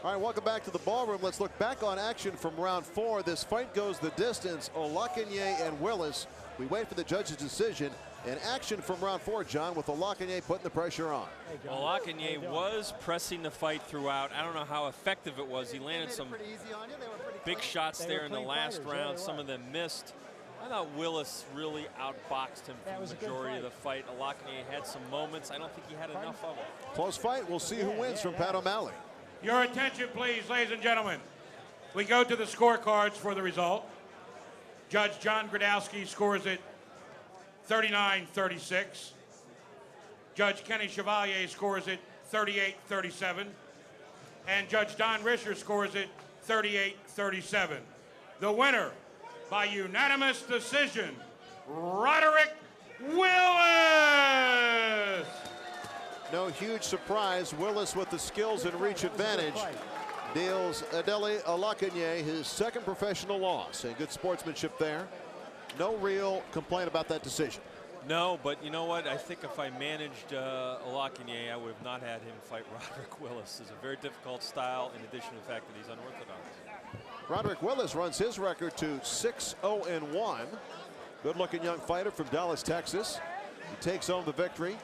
All right, welcome back to the ballroom. Let's look back on action from round 4. This fight goes the distance. Olakaneye and Willis. We wait for the judge's decision. And action from round 4, John, with Olakaneye putting the pressure on. Olakaneye was pressing the fight throughout. I don't know how effective it was. He landed some big shots there in the last round. Some of them missed. I thought Willis really outboxed him for the majority of the fight. Olakaneye had some moments. I don't think he had enough of them. Close fight. We'll see who wins from Pat O'Malley. Your attention, please, ladies and gentlemen. We go to the scorecards for the result. Judge Jon Gradowski scores it 39-36. Judge Kenny Chevalier scores it 38-37. And Judge Don Risher scores it 38-37. The winner, by unanimous decision, Roderick Willis. No huge surprise. Willis with the skills and reach advantage deals Adele Olakaneye his second professional loss. And good sportsmanship there. No real complaint about that decision. No, but you know what? I think if I managed Olakaneye, I would have not had him fight Roderick Willis. It's a very difficult style, in addition to the fact that he's unorthodox. Roderick Willis runs his record to 6-0-1. Good-looking young fighter from Dallas, Texas. He takes home the victory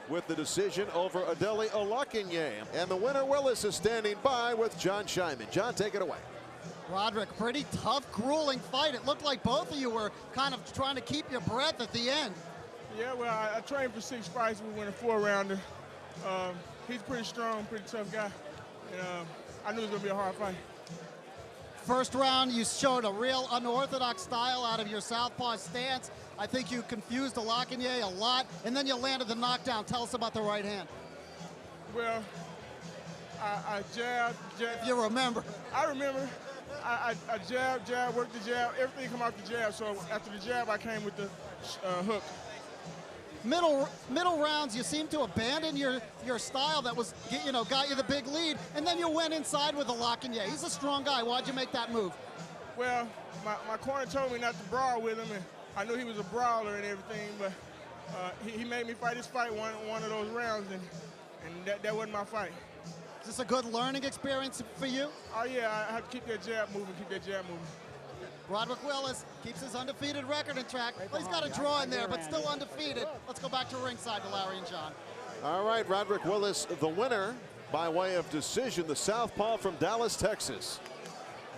with the decision over Adele Olakaneye. And the winner, Willis, is standing by with Jon Scheinman. Jon, take it away. Roderick, pretty tough, grueling fight. It looked like both of you were kind of trying to keep your breath at the end. Yeah, well, I trained for 6 fights. We went a 4-rounder. He's pretty strong, pretty tough guy. And I knew it was going to be a hard fight. First round, you showed a real unorthodox style out of your southpaw stance. I think you confused Olakaneye a lot, and then you landed the knockdown. Tell us about the right hand. Well, I jabbed. If you remember. I remember. I jabbed, worked the jab. Everything come out the jab. So after the jab, I came with the hook. Middle rounds, you seem to abandon your style that was, got you the big lead, and then you went inside with Olakaneye. He's a strong guy. Why'd you make that move? Well, my corner told me not to brawl with him, and I knew he was a brawler and everything, but he made me fight his fight one of those rounds, and that wasn't my fight. Is this a good learning experience for you? Oh, yeah, I have to keep that jab moving, Roderick Willis keeps his undefeated record in track. Well, he's got a draw in there, but still undefeated. Let's go back to ringside to Larry and Jon. All right, Roderick Willis, the winner by way of decision, the southpaw from Dallas, Texas.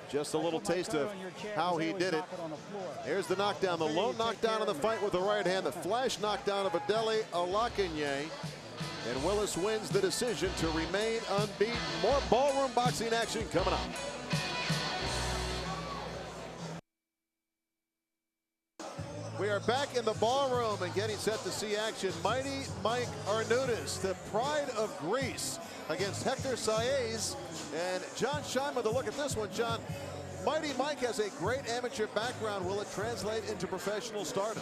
Just a little taste of how he did it. Here's the knockdown, the low knockdown of the fight with the right hand, the flash knockdown of Adele Olakaneye. And Willis wins the decision to remain unbeaten. More ballroom boxing action coming up. We are back in the ballroom and getting set to see action. Mighty Mike Arnaoutis, the pride of Greece, against Hector Saez. And Jon Scheinman to look at this one. Jon, Mighty Mike has a great amateur background. Will it translate into professional stardom?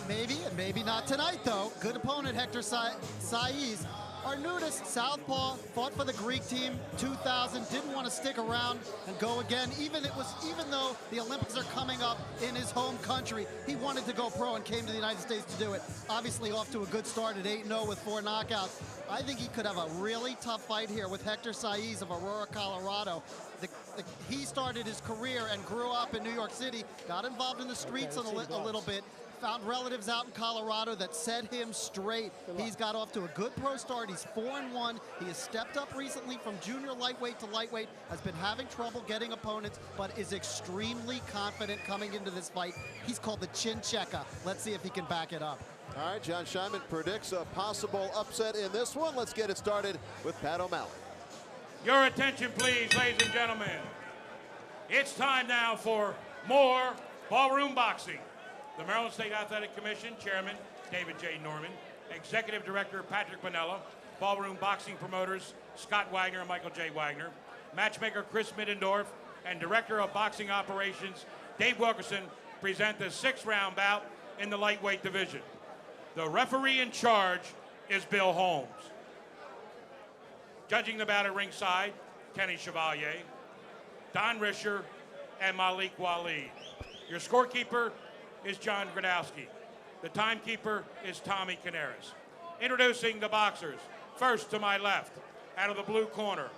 Maybe, and maybe not tonight, though. Good opponent, Hector Saez. Arnaoutis, southpaw, fought for the Greek team, 2000, didn't want to stick around and go again. Even though the Olympics are coming up in his home country, he wanted to go pro and came to the United States to do it. Obviously off to a good start at 8-0 with 4 knockouts. I think he could have a really tough fight here with Hector Saez of Aurora, Colorado. He started his career and grew up in New York City, got involved in the streets a little bit, found relatives out in Colorado that set him straight. He's got off to a good pro start. He's 4-1. He has stepped up recently from junior lightweight to lightweight, has been having trouble getting opponents, but is extremely confident coming into this fight. He's called the chin checker. Let's see if he can back it up. All right, Jon Scheinman predicts a possible upset in this one. Let's get it started with Pat O'Malley. Your attention, please, ladies and gentlemen. It's time now for more ballroom boxing. The Maryland State Athletic Commission Chairman David J. Norman, Executive Director Patrick Pinella, Ballroom Boxing Promoters Scott Wagner and Michael J. Wagner, Matchmaker Chris Middendorf, and Director of Boxing Operations Dave Wilkerson present the 6th-round bout in the lightweight division. The referee in charge is Bill Holmes. Judging the bout at ringside, Kenny Chevalier, Don Risher, and Malik Waleed. Your scorekeeper is Jon Gradowski. The timekeeper is Tommy Canaris. Introducing the boxers. First to my left, out of the blue corner,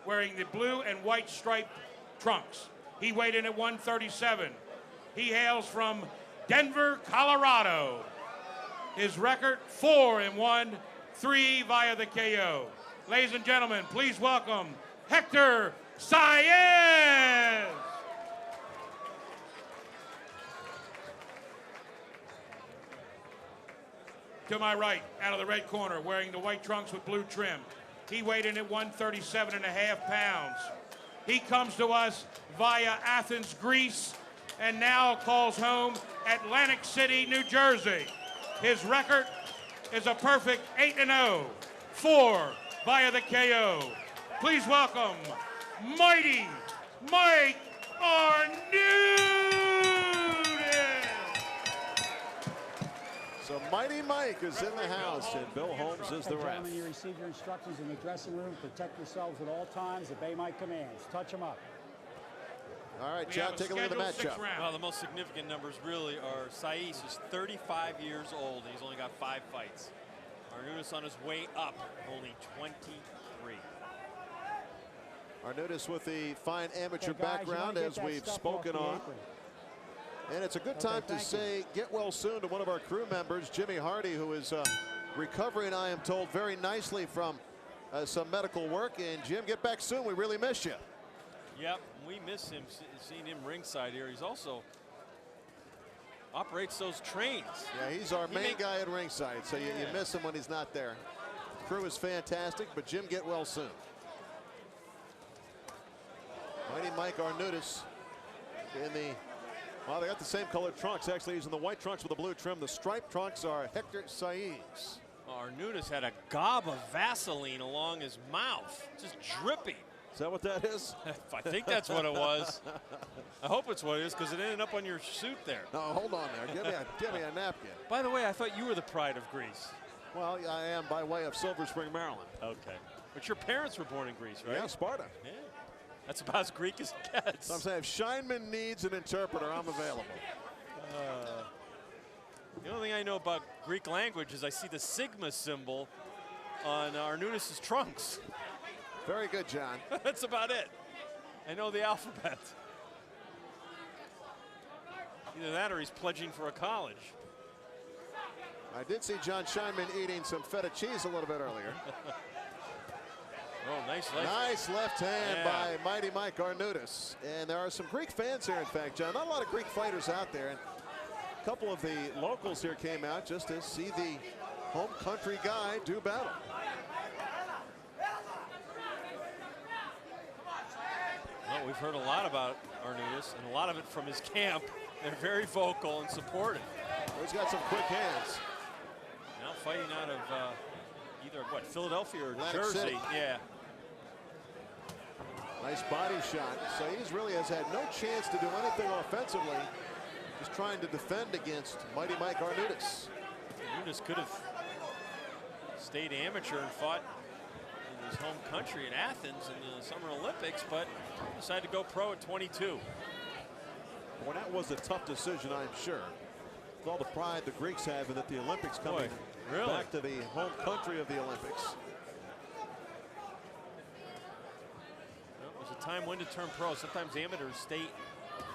wearing the blue and white striped trunks. He weighed in at 137. He hails from Denver, Colorado. His record, 4-1, 3 via the KO. Ladies and gentlemen, please welcome Hector Saez. to my right, out of the red corner, wearing the white trunks with blue trim. He weighed in at 137.5 pounds. He comes to us via Athens, Greece, and now calls home Atlantic City, New Jersey. His record is a perfect 8-0, 4 via the KO. Please welcome Mighty Mike Arnaoutis. So Mighty Mike is in the house, and Bill Holmes is the ref. Gentlemen, you receive your instructions in the dressing room. Protect yourselves at all times. Obey my commands. Touch them up. All right, John, take a look at the matchup. Well, the most significant numbers really are Saez, who's 35 years old. He's only got 5 fights. Arnaoutis on his way up, only 23. Arnaoutis with the fine amateur background, as we've spoken on. And it's a good time to say get well soon to one of our crew members, Jimmy Hardy, who is recovering, I am told, very nicely from some medical work. And Jim, get back soon. We really miss you. Yep, we miss him, seeing him ringside here. He's also operates those trains. Yeah, he's our main guy at ringside, so you miss him when he's not there. Crew is fantastic, but Jim, get well soon. Mighty Mike Arnaoutis in the, well, they got the same colored trunks. Actually, he's in the white trunks with the blue trim. The striped trunks are Hector Saez. Arnaoutis had a gob of Vaseline along his mouth, just dripping. Is that what that is? I think that's what it was. I hope it's what it is, because it ended up on your suit there. No, hold on there. Give me a napkin. By the way, I thought you were the pride of Greece. Well, I am by way of Silver Spring, Maryland. Okay. But your parents were born in Greece, right? Yeah, Sparta. Yeah. That's about as Greek as it gets. So I'm saying if Scheinman needs an interpreter, I'm available. The only thing I know about Greek language is I see the sigma symbol on Arnaoutis' trunks. Very good, John. That's about it. I know the alphabet. Either that or he's pledging for a college. I did see John Scheinman eating some feta cheese a little bit earlier. Oh, nice left hand by Mighty Mike Arnaoutis. And there are some Greek fans here, in fact, John. Not a lot of Greek fighters out there. And a couple of the locals here came out just to see the home country guy do battle. Well, we've heard a lot about Arnaoutis, and a lot of it from his camp. They're very vocal and supportive. He's got some quick hands. Now fighting out of either, what, Philadelphia or Atlantic Jersey. City. Yeah. Nice body shot. Saez really has had no chance to do anything offensively. Just trying to defend against Mighty Mike Arnaoutis. Arnaoutis could have stayed amateur and fought in his home country in Athens in the Summer Olympics, but decided to go pro at 22. Well, that was a tough decision, I'm sure. With all the pride the Greeks have in that the Olympics coming back to the home country of the Olympics. Well, it was a time when to turn pro. Sometimes amateurs stay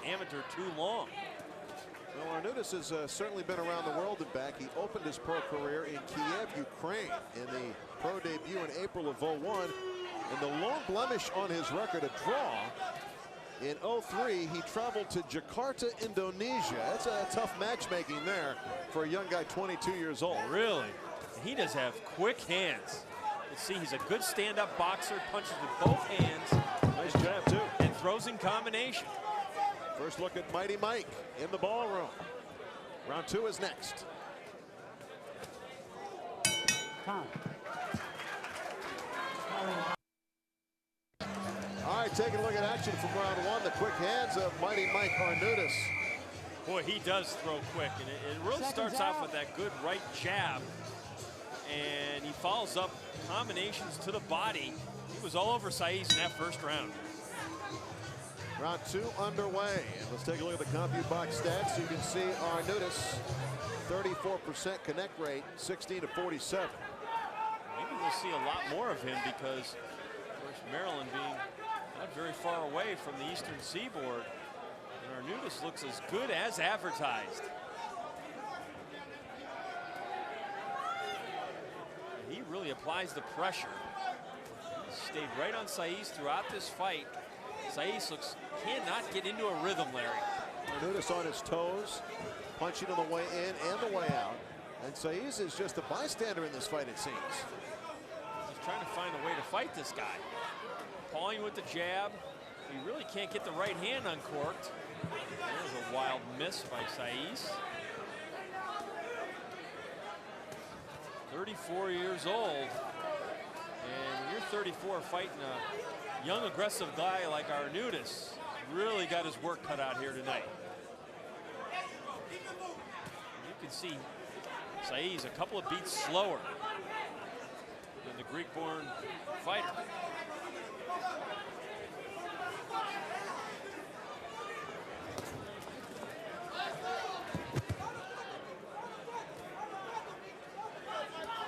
amateur too long. Well, Arnaoutis has certainly been around the world and back. He opened his pro career in Kiev, Ukraine in the pro debut in April of '01. And the lone blemish on his record, a draw. In '03, he traveled to Jakarta, Indonesia. That's a tough matchmaking there for a young guy 22 years old. Really? He does have quick hands. You see, he's a good stand-up boxer, punches with both hands. Nice jab, too. And throws in combination. First look at Mighty Mike in the ballroom. Round 2 is next. Time. All right, taking a look at action from round 1. The quick hands of Mighty Mike Arnaoutis. Boy, he does throw quick, and it really starts off with that good right jab, and he follows up combinations to the body. He was all over Saez in that first round. Round 2 underway, and let's take a look at the CompuBox stats. You can see Arnaoutis, 34% connect rate, 16 to 47. Maybe we'll see a lot more of him because, of course, Maryland being not very far away from the eastern seaboard, and Arnaoutis looks as good as advertised. And he really applies the pressure. He stayed right on Saez throughout this fight. Saez cannot get into a rhythm, Larry. Arnaoutis on his toes, punching on the way in and the way out. And Saez is just a bystander in this fight, it seems. He's trying to find a way to fight this guy. Pawing with the jab. He really can't get the right hand uncorked. There's a wild miss by Saez. 34 years old. And when you're 34 fighting a young, aggressive guy like Arnaoutis, really got his work cut out here tonight. You can see Saez a couple of beats slower than the Greek-born fighter.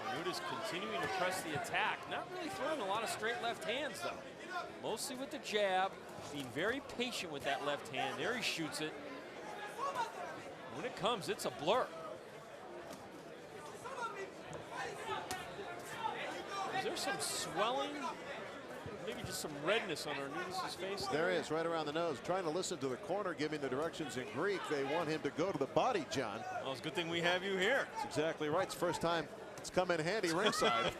Arnaoutis continuing to press the attack. Not really throwing a lot of straight left hands, though. Mostly with the jab, being very patient with that left hand. There he shoots it. When it comes, it's a blur. Is there some swelling? Maybe just some redness on Arnaoutis' face? There is, right around the nose. Trying to listen to the corner, giving the directions in Greek. They want him to go to the body, John. Well, it's a good thing we have you here. That's exactly right. It's the first time it's come in handy ringside.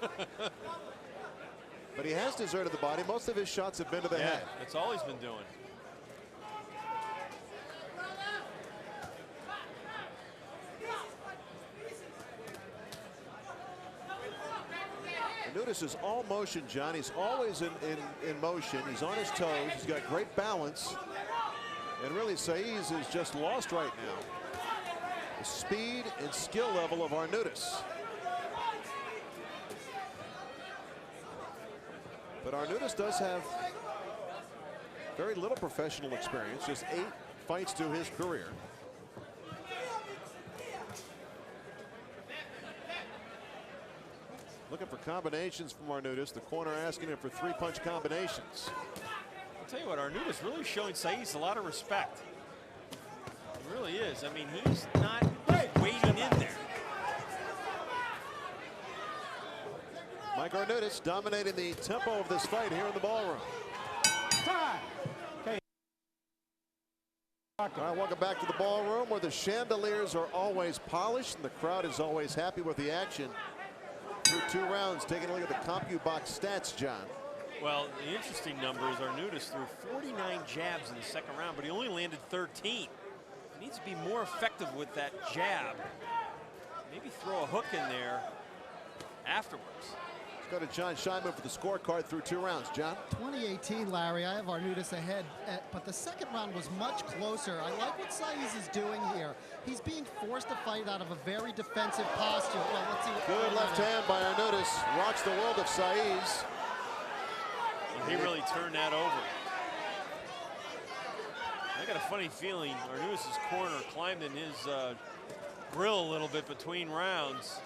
But he has deserted the body. Most of his shots have been to the head. That's all he's been doing. Arnaoutis is all motion, John. He's always in motion. He's on his toes. He's got great balance. And really, Saez is just lost right now. The speed and skill level of Arnaoutis. But Arnaoutis does have very little professional experience, just 8 fights to his career. Looking for combinations from Arnaoutis. The corner asking him for 3-punch combinations. I'll tell you what, Arnaoutis really showing Saez a lot of respect. He really is. I mean, he's not waiting in there. Mike Arnaoutis dominating the tempo of this fight here in the ballroom. Time. Okay. All right, welcome back to the ballroom where the chandeliers are always polished and the crowd is always happy with the action. Through 2 rounds, taking a look at the CompuBox stats, John. Well, the interesting number is Arnaoutis threw 49 jabs in the second round, but he only landed 13. He needs to be more effective with that jab. Maybe throw a hook in there afterwards. Let's go to John Scheinman for the scorecard through 2 rounds. John? 2018, Larry, I have Arnaoutis ahead, but the second round was much closer. I like what Saez is doing here. He's being forced to fight out of a very defensive posture. Well, let's see what good left hand by Arnaoutis. Rocks the world of Saez. He really turned that over. I got a funny feeling Arnaoutis' corner climbed in his grill a little bit between rounds.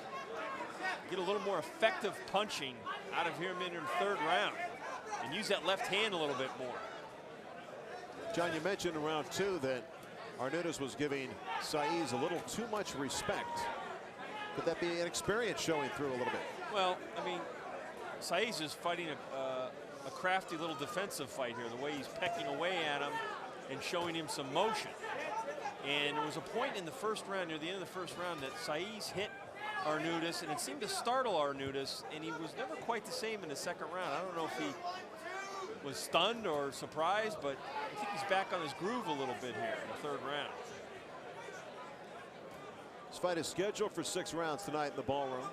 Get a little more effective punching out of him in the 3rd round and use that left hand a little bit more. John, you mentioned in round 2 that Arnaoutis was giving Saez a little too much respect. Could that be an experience showing through a little bit? Well, I mean, Saez is fighting a crafty little defensive fight here, the way he's pecking away at him and showing him some motion. And there was a point in the 1st round, near the end of the 1st round, that Saez hit Arnaoutis, and it seemed to startle Arnaoutis, and he was never quite the same in the 2nd round. I don't know if he was stunned or surprised, but I think he's back on his groove a little bit here in the 3rd round. This fight is scheduled for 6 rounds tonight in the ballroom.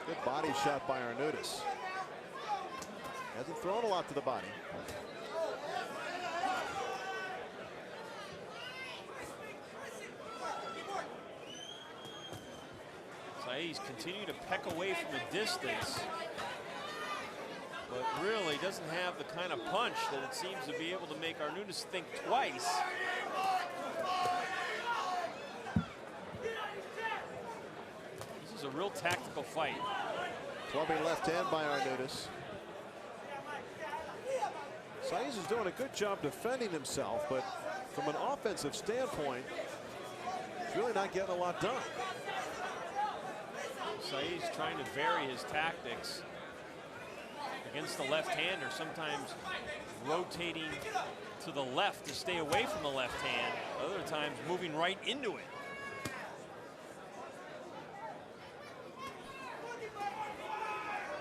Good body shot by Arnaoutis. Hasn't thrown a lot to the body. Saez continue to peck away from a distance, but really doesn't have the kind of punch that it seems to be able to make Arnaoutis think twice. This is a real tactical fight. Clubbing left hand by Arnaoutis. Saez is doing a good job defending himself, but from an offensive standpoint, he's really not getting a lot done. Saez trying to vary his tactics against the left-hander, sometimes rotating to the left to stay away from the left hand, other times moving right into it.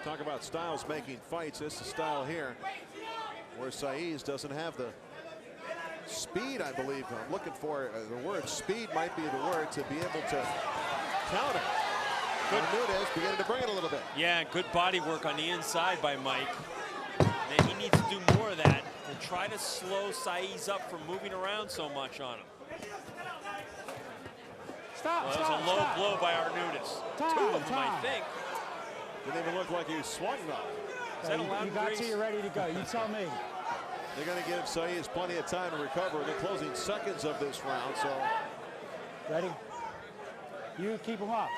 Talk about styles making fights. This is a style here where Saez doesn't have the speed, I believe. I'm looking for the word speed might be the word to be able to counter. Arnaoutis beginning to bring it a little bit. Yeah, good body work on the inside by Mike. And he needs to do more of that to try to slow Saez up from moving around so much on him. Stop, well, that was a low blow by Arnaoutis. Two of them, I think. Didn't even look like he was swung though. Is that allowed? You got to, you're ready to go. You tell me. They're going to give Saez plenty of time to recover in the closing seconds of this round. So, ready? You keep him up.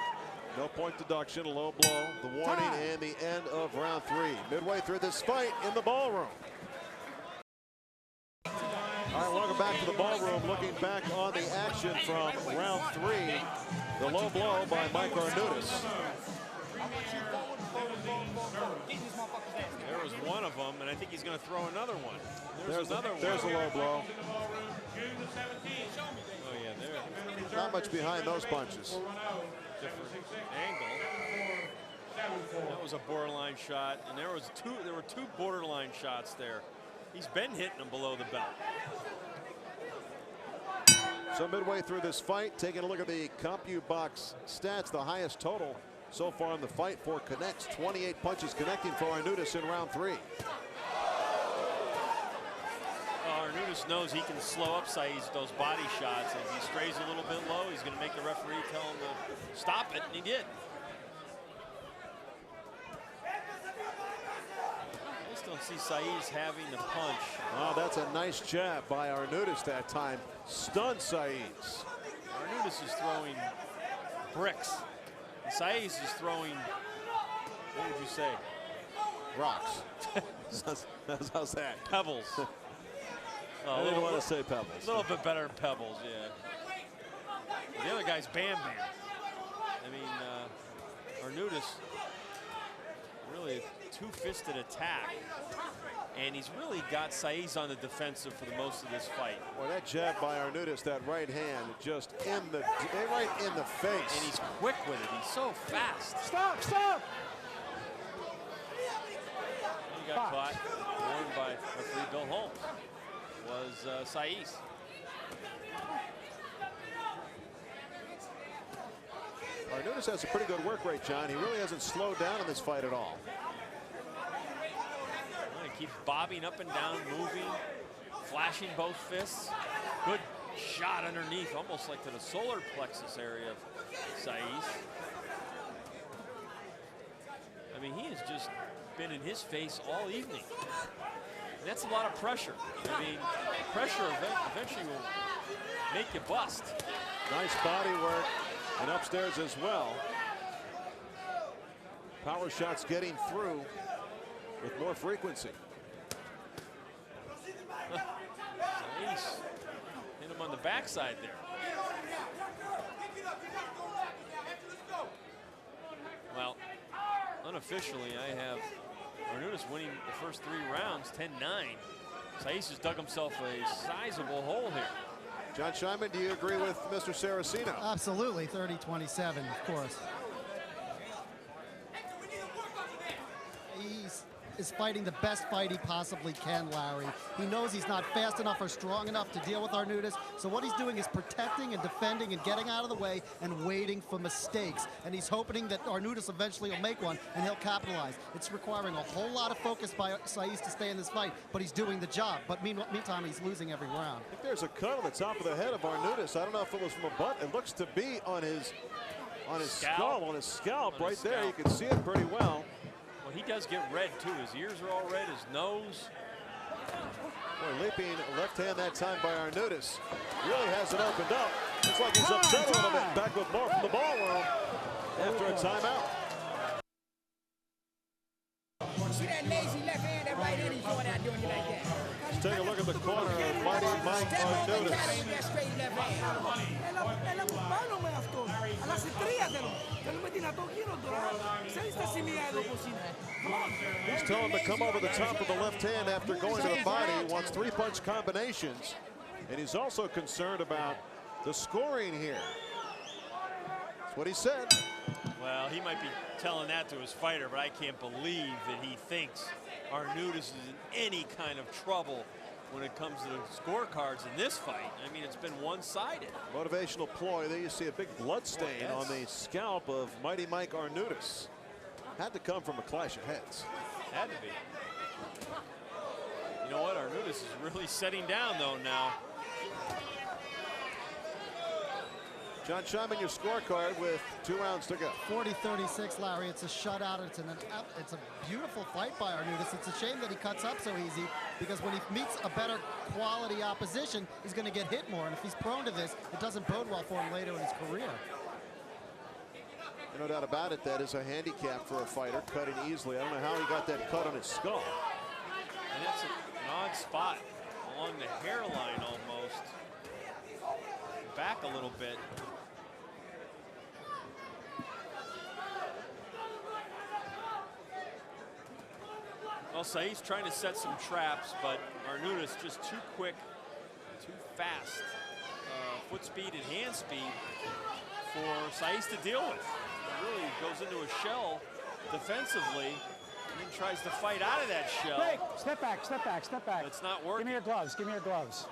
No point deduction, a low blow, the warning, and the end of round 3. Midway through this fight in the ballroom. All right, welcome back to the ballroom. Looking back on the action from round 3. The low blow by Mike Arnaoutis. There was one of them, and I think he's going to throw another one. There's a low blow. Oh, yeah, there. Not much behind those punches. Different angle. That was a borderline shot, and there were two borderline shots there. He's been hitting them below the belt. So midway through this fight, taking a look at the CompuBox stats, the highest total so far in the fight for connects. 28 punches connecting for Arnaoutis in round 3. Arnaoutis knows he can slow up Saez with those body shots. If he strays a little bit low, he's going to make the referee tell him to stop it, and he did. I just don't see Saez having the punch. Oh, that's a nice jab by Arnaoutis that time. Stunned Saez. Arnaoutis is throwing bricks. And Saez is throwing, what would you say? Rocks. How's that? Pebbles. I didn't want to say pebbles. A little bit better than pebbles, yeah. The other guy's Bam Bam. I mean, Arnaoutis, really two-fisted attack. And he's really got Saez on the defensive for the most of this fight. Well, that jab by Arnaoutis, that right hand, just right in the face. And he's quick with it. He's so fast. Stop, stop. He got caught, warned by referee Bill Holmes. Was Saez. Arnaoutis has a pretty good work rate, John. He really hasn't slowed down in this fight at all. Well, he keeps bobbing up and down, moving, flashing both fists. Good shot underneath, almost like to the solar plexus area of Saez. I mean, he has just been in his face all evening. And that's a lot of pressure. I mean, pressure eventually will make you bust. Nice body work, and upstairs as well. Power shots getting through with more frequency. Saez hit him on the backside there. Well, unofficially, I have Arnaoutis winning the first 3 rounds, 10-9. Saez has dug himself a sizable hole here. John Scheinman, do you agree with Mr. Saraceno? Absolutely, 30-27, of course. Is fighting the best fight he possibly can, Larry. He knows he's not fast enough or strong enough to deal with Arnaoutis, so what he's doing is protecting and defending and getting out of the way and waiting for mistakes. And he's hoping that Arnaoutis eventually will make one and he'll capitalize. It's requiring a whole lot of focus by Saez to stay in this fight, but he's doing the job. But meantime, he's losing every round. I think there's a cut on the top of the head of Arnaoutis. I don't know if it was from a butt. It looks to be on his skull, on his scalp right there. You can see it pretty well. He does get red too. His ears are all red, his nose. Boy, leaping left hand that time by Arnaoutis. Really hasn't opened up. Looks like he's upset a little bit. Back with more from the ballroom after a timeout. See that lazy left hand, that right hand, he's going out doing it like that. Let's take a look at the corner of Mighty Mike Arnaoutis. He's telling him to come over the top of the left hand after going to the body. He wants 3-punch combinations. And he's also concerned about the scoring here. That's what he said. Well, he might be telling that to his fighter, but I can't believe that he thinks Arnaoutis is in any kind of trouble when it comes to the scorecards in this fight. I mean, it's been one-sided. Motivational ploy. There you see a big blood stain on the scalp of Mighty Mike Arnaoutis. Had to come from a clash of heads. Had to be. You know what? Arnaoutis is really setting down, though, now. Jon Scheinman, your scorecard with 2 rounds to go. 40-36, Larry. It's a shutout. It's a beautiful fight by Arnaoutis. It's a shame that he cuts up so easy, because when he meets a better quality opposition, he's going to get hit more. And if he's prone to this, it doesn't bode well for him later in his career. No doubt about it, that is a handicap for a fighter, cutting easily. I don't know how he got that cut on his skull. And that's an odd spot along the hairline almost. Back a little bit. Well, Saez trying to set some traps, but Arnaoutis just too quick, too fast. Foot speed and hand speed for Saez to deal with. He really goes into a shell defensively and then tries to fight out of that shell. Break. Step back, step back, step back. It's not working. Give me your gloves, give me your gloves.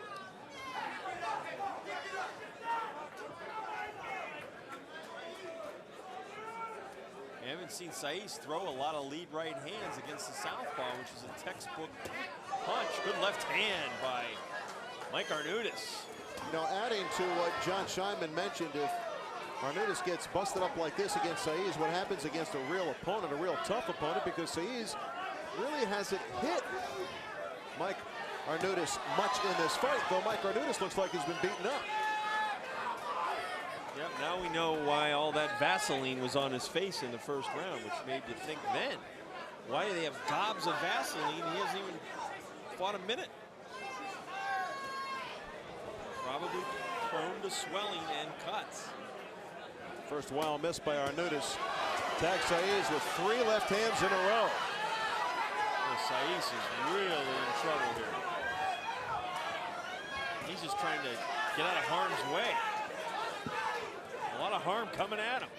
I haven't seen Saez throw a lot of lead right hands against the southpaw, which is a textbook punch. Good left hand by Mike Arnaoutis. You know, adding to what Jon Scheinman mentioned, if Arnaoutis gets busted up like this against Saez, what happens against a real opponent, a real tough opponent, because Saez really hasn't hit Mike Arnaoutis much in this fight, though Mike Arnaoutis looks like he's been beaten up. Yep, now we know why all that Vaseline was on his face in the first round, which made you think then, why do they have gobs of Vaseline? He hasn't even fought a minute. Probably prone to swelling and cuts. First wild miss by Arnaoutis. Tags Saez with 3 left hands in a row. Well, Saez is really in trouble here. He's just trying to get out of harm's way. A lot of harm coming at him.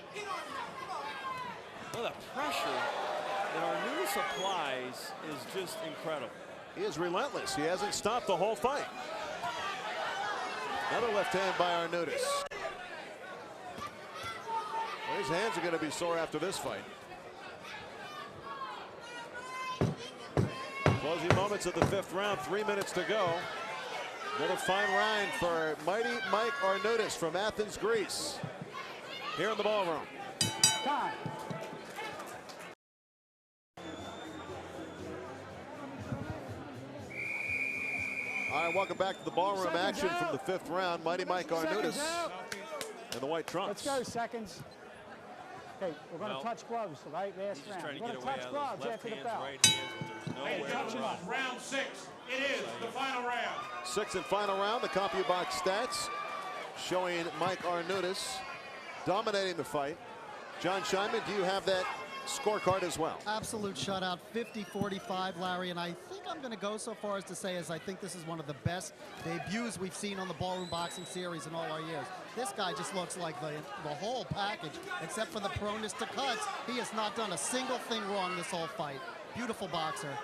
Well, the pressure that Arnaoutis applies is just incredible. He is relentless. He hasn't stopped the whole fight. Another left hand by Arnaoutis. Well, his hands are going to be sore after this fight. Closing moments of the 5th round, 3 minutes to go. Another fine round for Mighty Mike Arnaoutis from Athens, Greece. Here in the ballroom. Time. All right, welcome back to the ballroom action from the 5th round. Mighty Mike Arnaoutis in the white trunks. Let's go, seconds. Okay, we're going to touch gloves, right? Last round. Trying to We're get going to away touch out of gloves those left after the hands, bell. right hands, but there's nowhere to run. Round 6. It is the final round. 6th and final round. The CompuBox stats showing Mike Arnaoutis dominating the fight. Jon Scheinman, do you have that scorecard as well? Absolute shutout, 50-45, Larry, and I think I'm going to go so far as to say I think this is one of the best debuts we've seen on the Ballroom Boxing series in all our years. This guy just looks like the whole package, except for the proneness to cuts. He has not done a single thing wrong this whole fight. Beautiful boxer.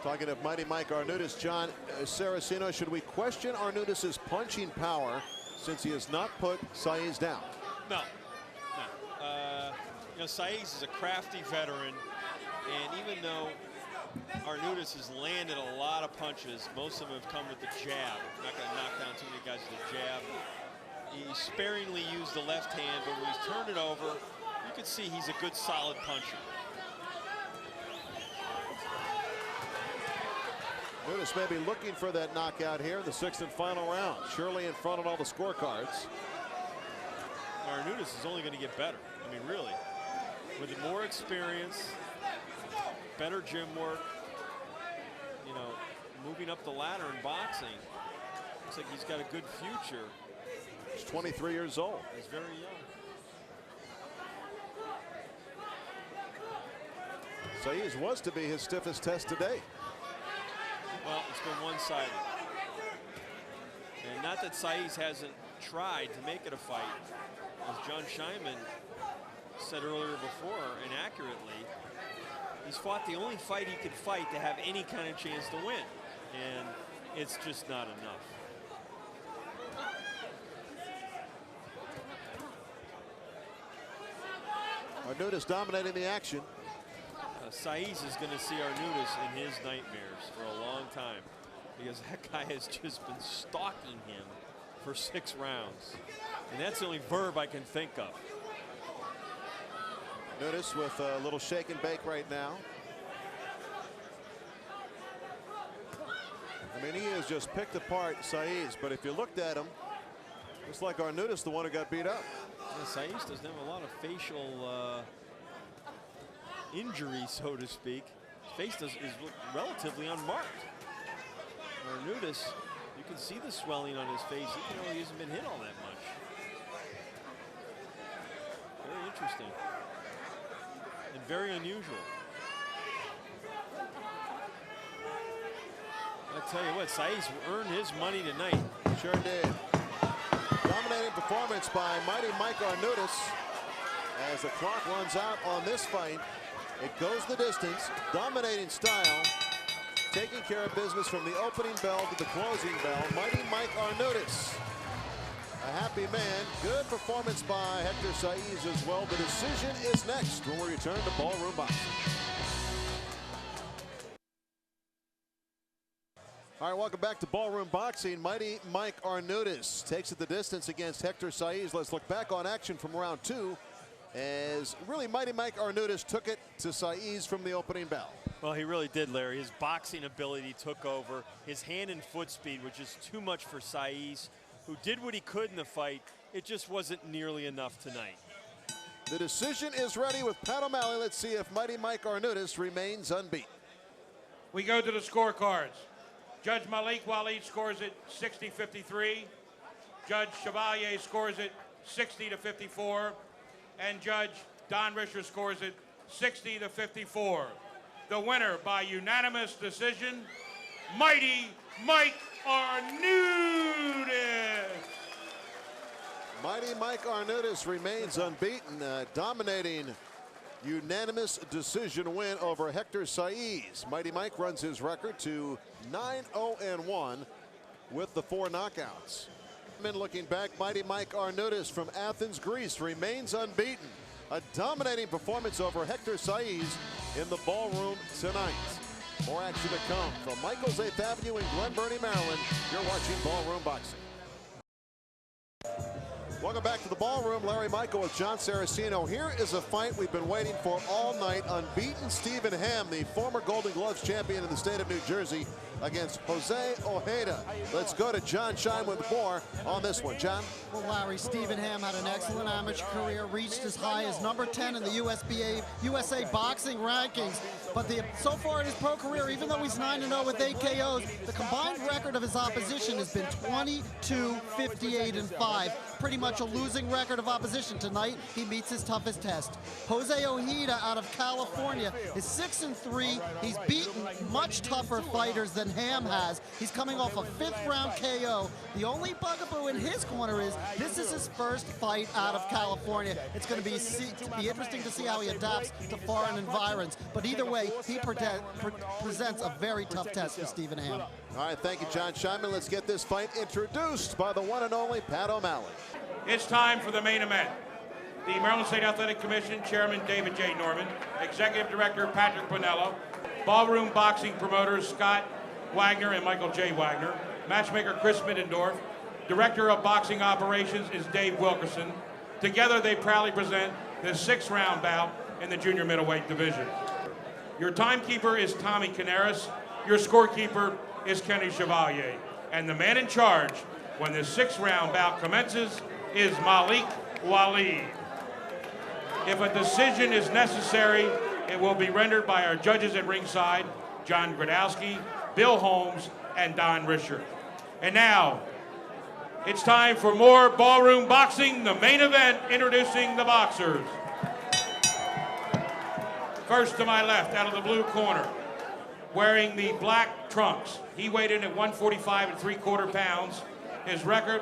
Talking of Mighty Mike Arnaoutis, Jon Saraceno, should we question Arnaoutis' punching power since he has not put Saez down? No. You know, Saez is a crafty veteran, and even though Arnaoutis has landed a lot of punches, most of them have come with the jab. Not going to knock down too many guys with the jab. He sparingly used the left hand, but when he's turned it over, you can see he's a good, solid puncher. Arnaoutis may be looking for that knockout here in the 6th and final round. Surely in front of all the scorecards. Arnaoutis is only going to get better. I mean, really. With more experience, better gym work, you know, moving up the ladder in boxing. Looks like he's got a good future. He's 23 years old. He's very young. Saez was to be his stiffest test today. Well, it's been one-sided. And not that Saez hasn't tried to make it a fight. as John Scheinman said earlier before, and accurately, he's fought the only fight he could fight to have any kind of chance to win, and it's just not enough. Arnaoutis dominating the action. Saez is going to see Arnaoutis in his nightmares for a long time, because that guy has just been stalking him for 6 rounds. And that's the only verb I can think of. Arnaoutis with a little shake and bake right now. I mean, he has just picked apart Saez, but if you looked at him, looks like Arnaoutis the one who got beat up. Yeah, Saez doesn't have a lot of facial injury, so to speak. His face is relatively unmarked. Arnaoutis, you can see the swelling on his face, even though he hasn't been hit all that much. Very interesting. And very unusual. I tell you what, Saez earned his money tonight. Sure did. Dominating performance by mighty Mike Arnaoutis. As the clock runs out on this fight, it goes the distance, dominating style, taking care of business from the opening bell to the closing bell. Mighty Mike Arnaoutis, a happy man. Good performance by Hector Saez as well. The decision is next when we return to Ballroom Boxing. All right, welcome back to Ballroom Boxing. Mighty Mike Arnaoutis takes it the distance against Hector Saez. Let's look back on action from round 2, as really mighty Mike Arnaoutis took it to Saez from the opening bell. Well, he really did, Larry. His boxing ability took over. His hand and foot speed, which is too much for Saez, who did what he could in the fight. It just wasn't nearly enough tonight. The decision is ready with Pat O'Malley. Let's see if mighty Mike Arnaoutis remains unbeaten. We go to the scorecards. Judge Malik Waleed scores it 60-53. Judge Chevalier scores it 60-54. And Judge Don Risher scores it 60-54. The winner by unanimous decision, mighty Mike Arnaoutis. Mighty Mike Arnaoutis remains unbeaten, dominating unanimous decision win over Hector Saez. Mighty Mike runs his record to 9-0-1 with the 4 knockouts. Looking back, mighty Mike Arnaoutis from Athens, Greece remains unbeaten. A dominating performance over Hector Saez in the ballroom tonight. More action to come from Michael's 8th Avenue in Glen Burnie, Maryland. You're watching Ballroom Boxing. Welcome back to the ballroom. Larry Michael with Jon Saraceno. Here is a fight we've been waiting for all night. Unbeaten Stephen Hamm, the former Golden Gloves champion in the state of New Jersey, against Jose Ojeda. Let's go to John Scheinman with more on this one. John? Well, Larry, Stephen Hamm had an excellent amateur career, reached as high as number 10 in the USA boxing rankings. But so far in his pro career, even though he's 9-0 with 8 KOs, the combined record of his opposition has been 22-58-5. Pretty much a losing record of opposition. Tonight, he meets his toughest test. Jose Ojeda out of California is 6-3. He's beaten much tougher fighters than Hamm has. He's coming off a 5th round KO. The only bugaboo in his corner is this is his first fight out of California. It's going to be interesting to see how he adapts to foreign environs. But either way, he presents a very tough test for Stephen Hamm. All right, thank you, John Scheinman. Let's get this fight introduced by the one and only Pat O'Malley. It's time for the main event. The Maryland State Athletic Commission Chairman David J. Norman, Executive Director Patrick Bonello, Ballroom Boxing promoters Scott Wagner and Michael J. Wagner, matchmaker Chris Middendorf, Director of Boxing Operations is Dave Wilkerson. Together they proudly present the 6th round bout in the junior middleweight division. Your timekeeper is Tommy Canaris. Your scorekeeper is Kenny Chevalier. And the man in charge when the 6th round bout commences is Malik Waleed. If a decision is necessary, it will be rendered by our judges at ringside, John Gradowski, Bill Holmes, and Don Risher. And now, it's time for more Ballroom Boxing, the main event, introducing the boxers. First to my left, out of the blue corner, wearing the black trunks. He weighed in at 145 3/4 pounds. His record,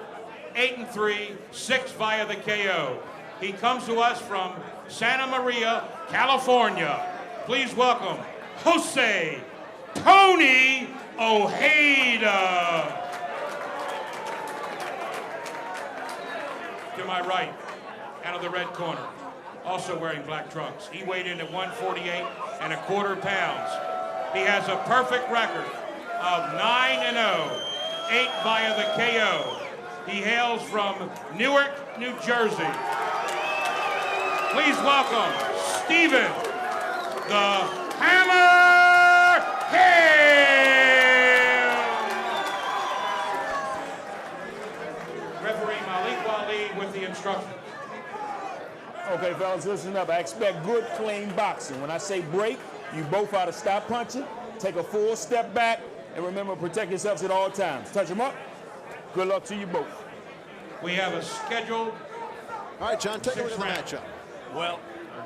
8-3, 6 via the KO. He comes to us from Santa Maria, California. Please welcome Jose Tony Ojeda. To my right, out of the red corner, also wearing black trunks. He weighed in at 148.25 pounds. He has a perfect record of 9-0, 8 via the KO. He hails from Newark, New Jersey. Please welcome Stephen the Hammer Ham. Referee Malik Wali with the instructions. Okay, fellas, listen up. I expect good, clean boxing. When I say break, you both ought to stop punching, take a full step back, and remember to protect yourselves at all times. Touch them up. Good luck to you both. We have a scheduled. All right, John, take away the matchup. Well,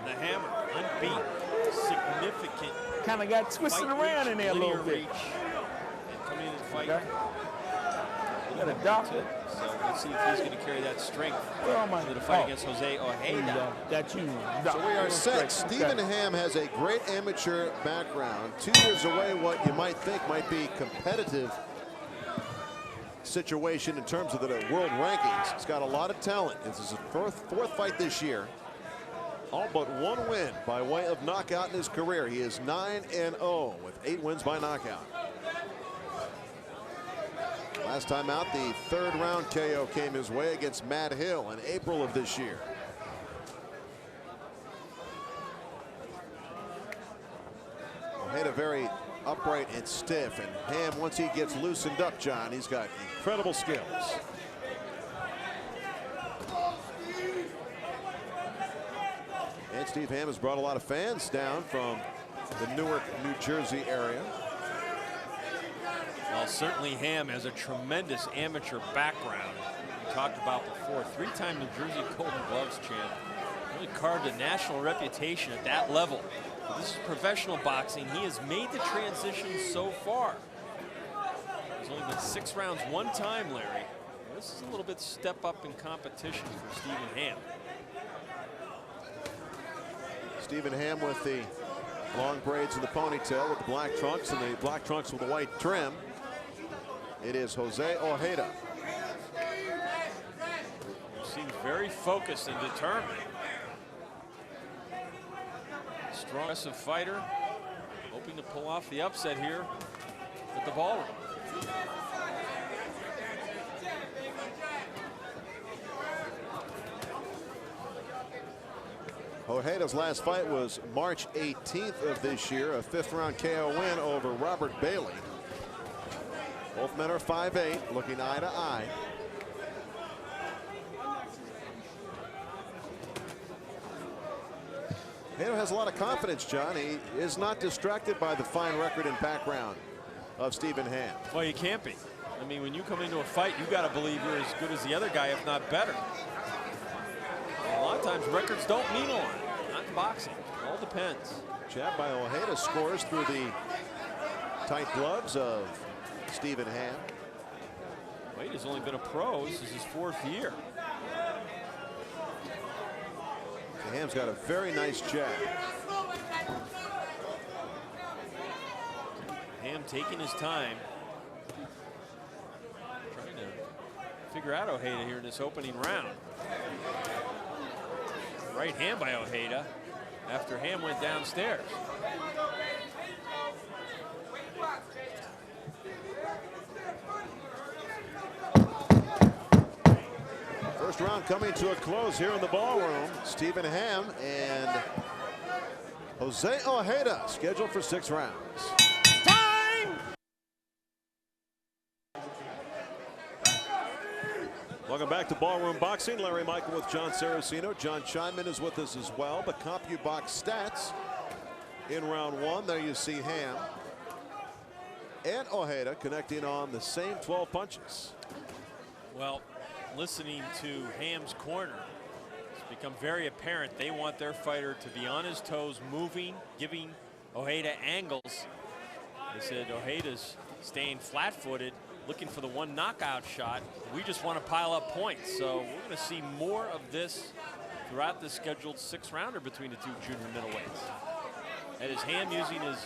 the Hammer, unbeaten, significant. Kind of got twisted around in there a little bit. And coming in and fight. Okay. Got a doctor. So let's see if he's going to carry that strength to the fight against Jose Ojeda. That's you. So we are set. Stephen Ham has a great amateur background. 2 years away, what you might think might be competitive situation in terms of the world rankings. He's got a lot of talent. This is his fourth fight this year. All but one win by way of knockout in his career. He is 9-0 with 8 wins by knockout. Last time out, the 3rd round KO came his way against Matt Hill in April of this year. Ojeda very upright and stiff, and Ham, once he gets loosened up, John, he's got incredible skills. And Steve Ham has brought a lot of fans down from the Newark, New Jersey area. Well, certainly Ham has a tremendous amateur background. We talked about before, 3-time New Jersey Golden Gloves champ. Really carved a national reputation at that level. But this is professional boxing. He has made the transition so far. There's only been 6 rounds one time, Larry. This is a little bit step up in competition for Stephen Ham. Stephen Ham with the long braids and the ponytail with the black trunks, and the black trunks with the white trim. It is Jose Ojeda. He seems very focused and determined. Strong, aggressive fighter, hoping to pull off the upset here at the Ballroom. Ojeda's last fight was March 18th of this year, a 5th round KO win over Robert Bailey. Both men are 5'8", looking eye to eye. Ojeda has a lot of confidence, John. He is not distracted by the fine record and background of Stephen Ham. Well, you can't be. I mean, when you come into a fight, you got to believe you're as good as the other guy, if not better. A lot of times records don't mean a lot. Not in boxing. It all depends. Jab by Ojeda scores through the tight gloves of Stephen Ham. Wade has only been a pro. This is his 4th year. Ham's got a very nice jab. Ham taking his time. Trying to figure out Ojeda here in this opening round. Right hand by Ojeda after Ham went downstairs. First round coming to a close here in the Ballroom. Stephen Ham and Jose Ojeda scheduled for 6 rounds. Welcome back to Ballroom Boxing. Larry Michael with Jon Saraceno. John Scheinman is with us as well. The CompuBox stats in round 1. There you see Ham and Ojeda connecting on the same 12 punches. Well, listening to Ham's corner, it's become very apparent they want their fighter to be on his toes, moving, giving Ojeda angles. They said Ojeda's staying flat-footed, looking for the one knockout shot. We just want to pile up points. So we're going to see more of this throughout the scheduled 6-rounder between the two junior middleweights. That is Ham using his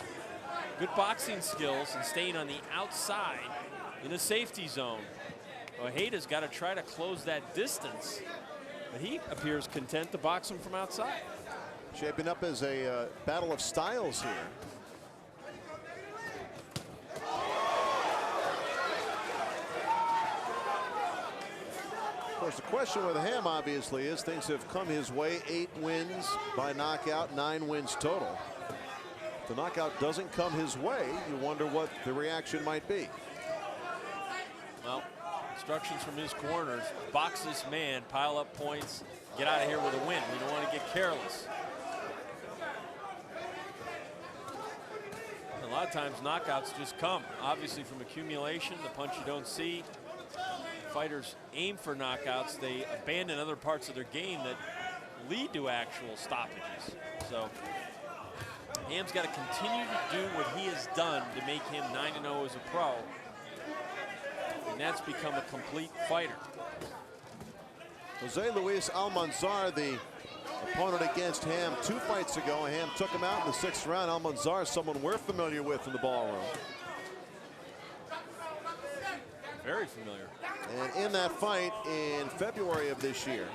good boxing skills and staying on the outside in the safety zone. Ojeda's got to try to close that distance, but he appears content to box him from outside. Shaping up as a battle of styles here. Of course, the question with Ham obviously is things have come his way. 8 wins by knockout, 9 wins total. If the knockout doesn't come his way, you wonder what the reaction might be. Well, instructions from his corners: box this man, pile up points, get out of here with a win. We don't want to get careless. A lot of times knockouts just come, obviously, from accumulation, the punch you don't see. Fighters aim for knockouts. They abandon other parts of their game that lead to actual stoppages. So Ham's got to continue to do what he has done to make him 9-0 as a pro. And that's become a complete fighter. Jose Luis Almanzar, the opponent against Ham 2 fights ago. Ham took him out in the 6th round. Almanzar is someone we're familiar with in the ballroom. Very familiar. And in that fight in February of this year,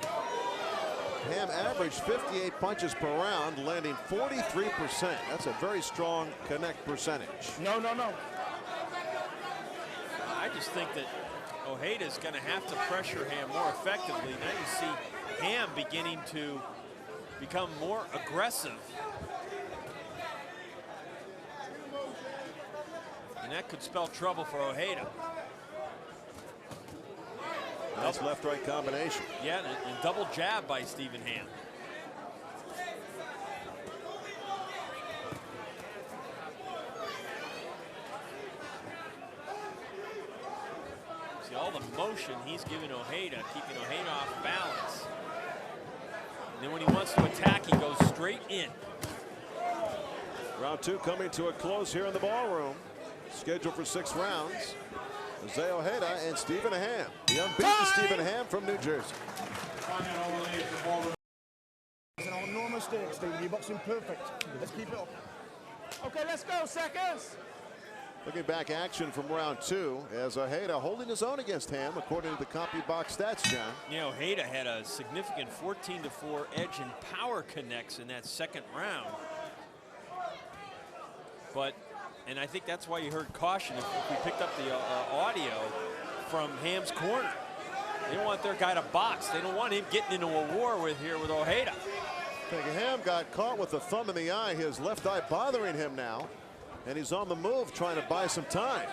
Ham averaged 58 punches per round, landing 43%. That's a very strong connect percentage. No. I just think that Ojeda's going to have to pressure Ham more effectively. Now you see Ham beginning to become more aggressive. And that could spell trouble for Ojeda. Nice left-right combination. Yeah, and double jab by Stephen Ham. See all the motion he's giving Ojeda, keeping Ojeda off balance. And then when he wants to attack, he goes straight in. Round 2 coming to a close here in the ballroom. Scheduled for 6 rounds. Jose Ojeda and Stephen Ham. The unbeaten Stephen Ham from New Jersey. It's an enormous mistake, Stephen. You're boxing perfect. Let's keep it up. Okay, let's go, seconds. Looking back action from round 2 as Ojeda holding his own against Ham according to the CompuBox stats, John. You know, Ojeda had a significant 14-4 edge in power connects in that 2nd round. But and I think that's why you heard caution if we picked up the audio from Ham's corner. They don't want their guy to box. They don't want him getting into a war with Ojeda. I think Ham got caught with a thumb in the eye. His left eye bothering him now. And he's on the move trying to buy some time.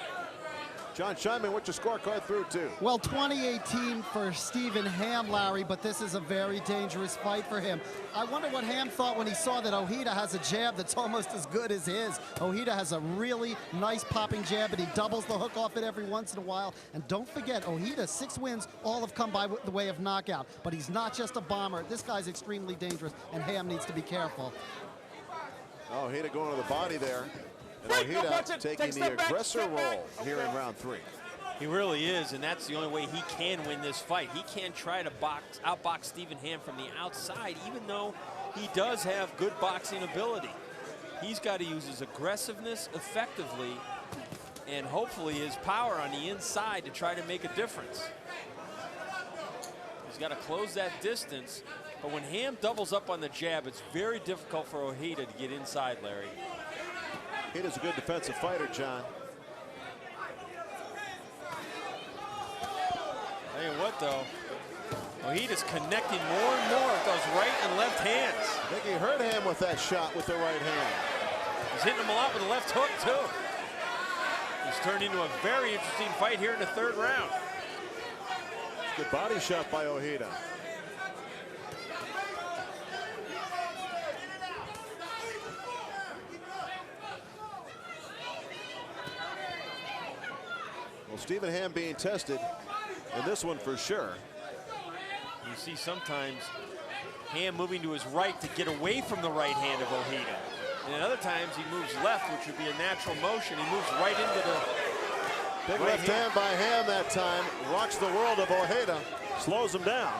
John Scheinman, what's your scorecard through to? Well, 2018 for Stephen Ham, Larry, but this is a very dangerous fight for him. I wonder what Ham thought when he saw that Ojeda has a jab that's almost as good as his. Ojeda has a really nice popping jab, and he doubles the hook off it every once in a while. And don't forget, Ojeda, 6 wins, all have come by the way of knockout. But he's not just a bomber. This guy's extremely dangerous, and Ham needs to be careful. Ojeda going to the body there. And Ojeda taking the aggressor role here in round 3. He really is, and that's the only way he can win this fight. He can't try to outbox Stephen Ham from the outside, even though he does have good boxing ability. He's got to use his aggressiveness effectively and hopefully his power on the inside to try to make a difference. He's got to close that distance, but when Ham doubles up on the jab, it's very difficult for Ojeda to get inside, Larry. Ojeda's a good defensive fighter, John. Tell you what, though, Ojeda's connecting more and more with those right and left hands. I think he hurt Ham with that shot with the right hand. He's hitting him a lot with the left hook, too. It's turned into a very interesting fight here in the 3rd round. Good body shot by Ojeda. Well, Stephen Ham being tested in this one for sure. You see sometimes Ham moving to his right to get away from the right hand of Ojeda. And other times he moves left, which would be a natural motion. He moves right into the big left hand by Ham that time. Rocks the world of Ojeda. Slows him down.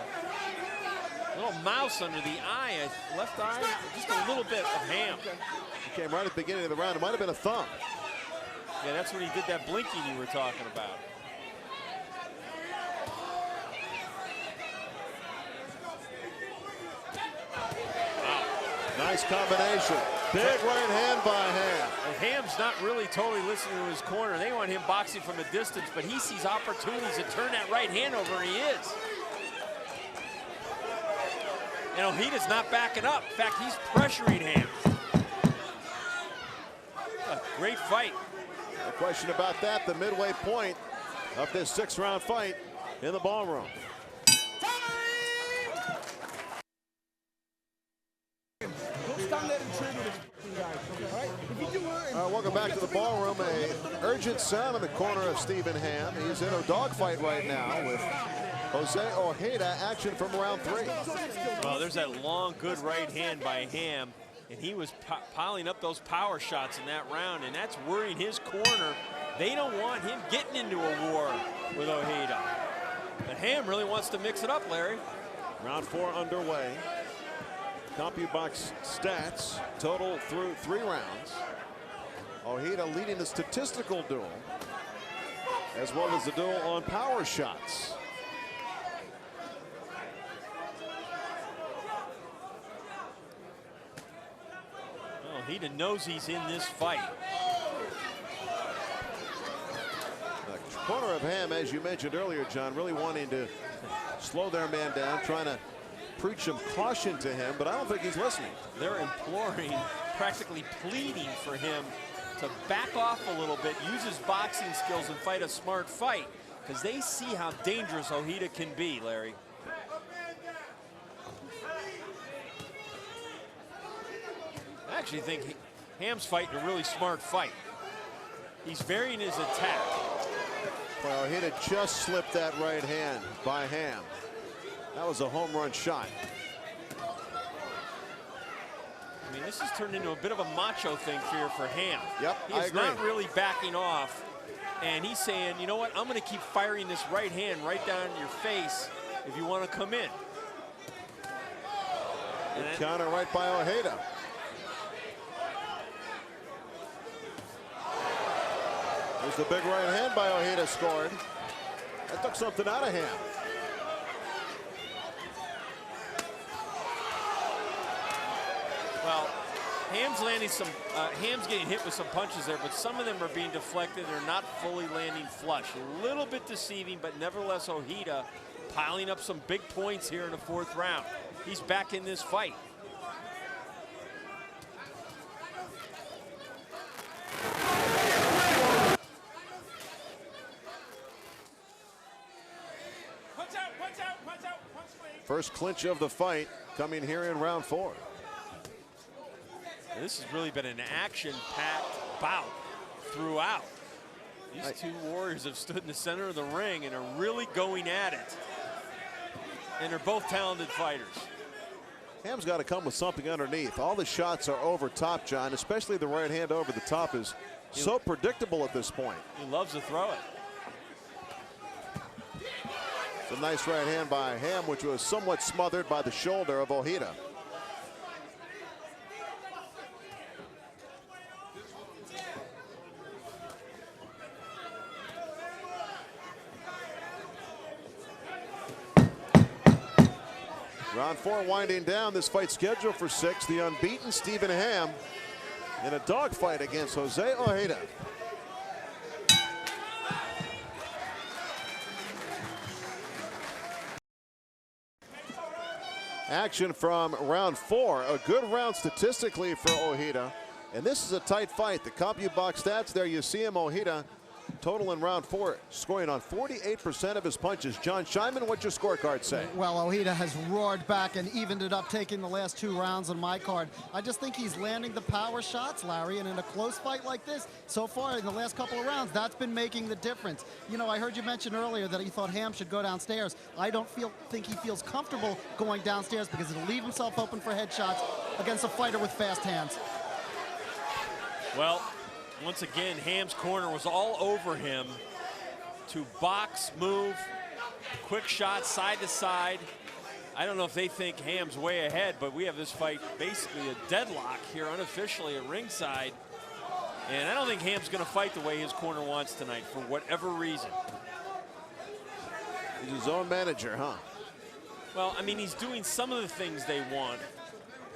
Little mouse under the eye, left eye, just a little bit of Ham. He came right at the beginning of the round. It might have been a thumb. Yeah, that's when he did that blinking you were talking about. Nice combination. Big right hand by Ham. And Ham's not really totally listening to his corner. They want him boxing from a distance, but he sees opportunities to turn that right hand over, and he is. And Ojeda's not backing up. In fact, he's pressuring Ham. A great fight. No question about that. The midway point of this 6-round fight in the ballroom. Welcome back to the ballroom. A urgent sound in the corner of Stephen Ham. He's in a dogfight right now with Jose Ojeda. Action from round 3. Well, there's that long, good right hand by Ham, and he was piling up those power shots in that round, and that's worrying his corner. They don't want him getting into a war with Ojeda. But Ham really wants to mix it up, Larry. Round 4 underway. CompuBox stats total through 3 rounds. Ojeda leading the statistical duel, as well as the duel on power shots. Well, Ojeda knows he's in this fight. The corner of Ham, as you mentioned earlier, John, really wanting to slow their man down, trying to preach some caution to him, but I don't think he's listening. They're imploring, practically pleading for him to back off a little bit, use his boxing skills and fight a smart fight, because they see how dangerous Ojeda can be, Larry. I actually think Ham's fighting a really smart fight. He's varying his attack. Well, Ojeda just slipped that right hand by Ham. That was a home run shot. I mean, this has turned into a bit of a macho thing here for Ham. Yep, he is not really backing off, and he's saying, you know what, I'm going to keep firing this right hand right down your face if you want to come in. Good counter right by Ojeda. There's the big right hand by Ojeda scored. That took something out of Ham. Well, Ham's landing some, Ham's getting hit with some punches there, but some of them are being deflected. They're not fully landing flush. A little bit deceiving, but nevertheless, Ojeda piling up some big points here in the 4th round. He's back in this fight. First clinch of the fight coming here in round 4. This has really been an action-packed bout throughout. These two warriors have stood in the center of the ring and are really going at it. And they're both talented fighters. Ham's got to come with something underneath. All the shots are over top, John, especially the right hand over the top is so predictable at this point. He loves to throw it. It's a nice right hand by Ham, which was somewhat smothered by the shoulder of Ojeda. Round 4 winding down. This fight scheduled for 6. The unbeaten Stephen Ham in a dogfight against Jose Ojeda. Action from round 4. A good round statistically for Ojeda. And this is a tight fight. The CompuBox stats there, you see him, Ojeda, total in round 4, scoring on 48% of his punches. John Scheinman, what's your scorecard say? Well, Ojeda has roared back and evened it up, taking the last 2 rounds on my card. I just think he's landing the power shots, Larry, and in a close fight like this, so far in the last couple of rounds, that's been making the difference. You know, I heard you mention earlier that he thought Ham should go downstairs. I don't think he feels comfortable going downstairs because it'll leave himself open for headshots against a fighter with fast hands. Well, once again, Ham's corner was all over him to box, move, quick shots side to side. I don't know if they think Ham's way ahead, but we have this fight basically a deadlock here unofficially at ringside. And I don't think Ham's going to fight the way his corner wants tonight for whatever reason. He's his own manager, huh? Well, I mean, he's doing some of the things they want,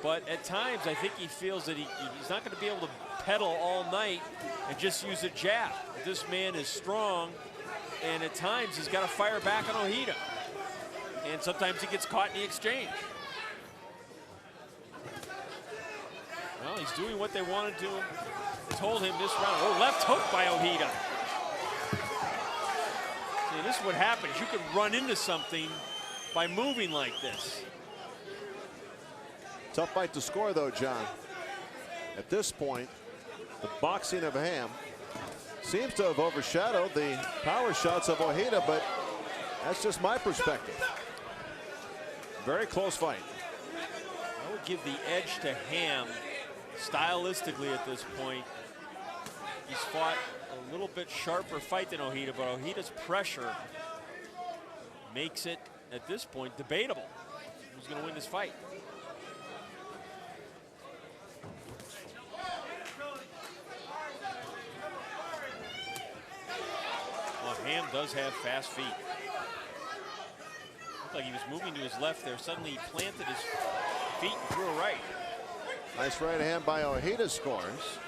but at times I think he feels that he's not going to be able to pedal all night and just use a jab. This man is strong, and at times he's got to fire back on Ojeda. And sometimes he gets caught in the exchange. Well, he's doing what they wanted to told him this round. Oh, left hook by Ojeda. See, this is what happens. You can run into something by moving like this. Tough fight to score, though, John. At this point, the boxing of Ham seems to have overshadowed the power shots of Ojeda, but that's just my perspective. Very close fight. I would give the edge to Ham stylistically at this point. He's fought a little bit sharper fight than Ojeda, but Ojeda's pressure makes it, at this point, debatable who's going to win this fight. Well, Ham does have fast feet. Looked like he was moving to his left there. Suddenly he planted his feet and threw a right. Nice right hand by Ojeda scores.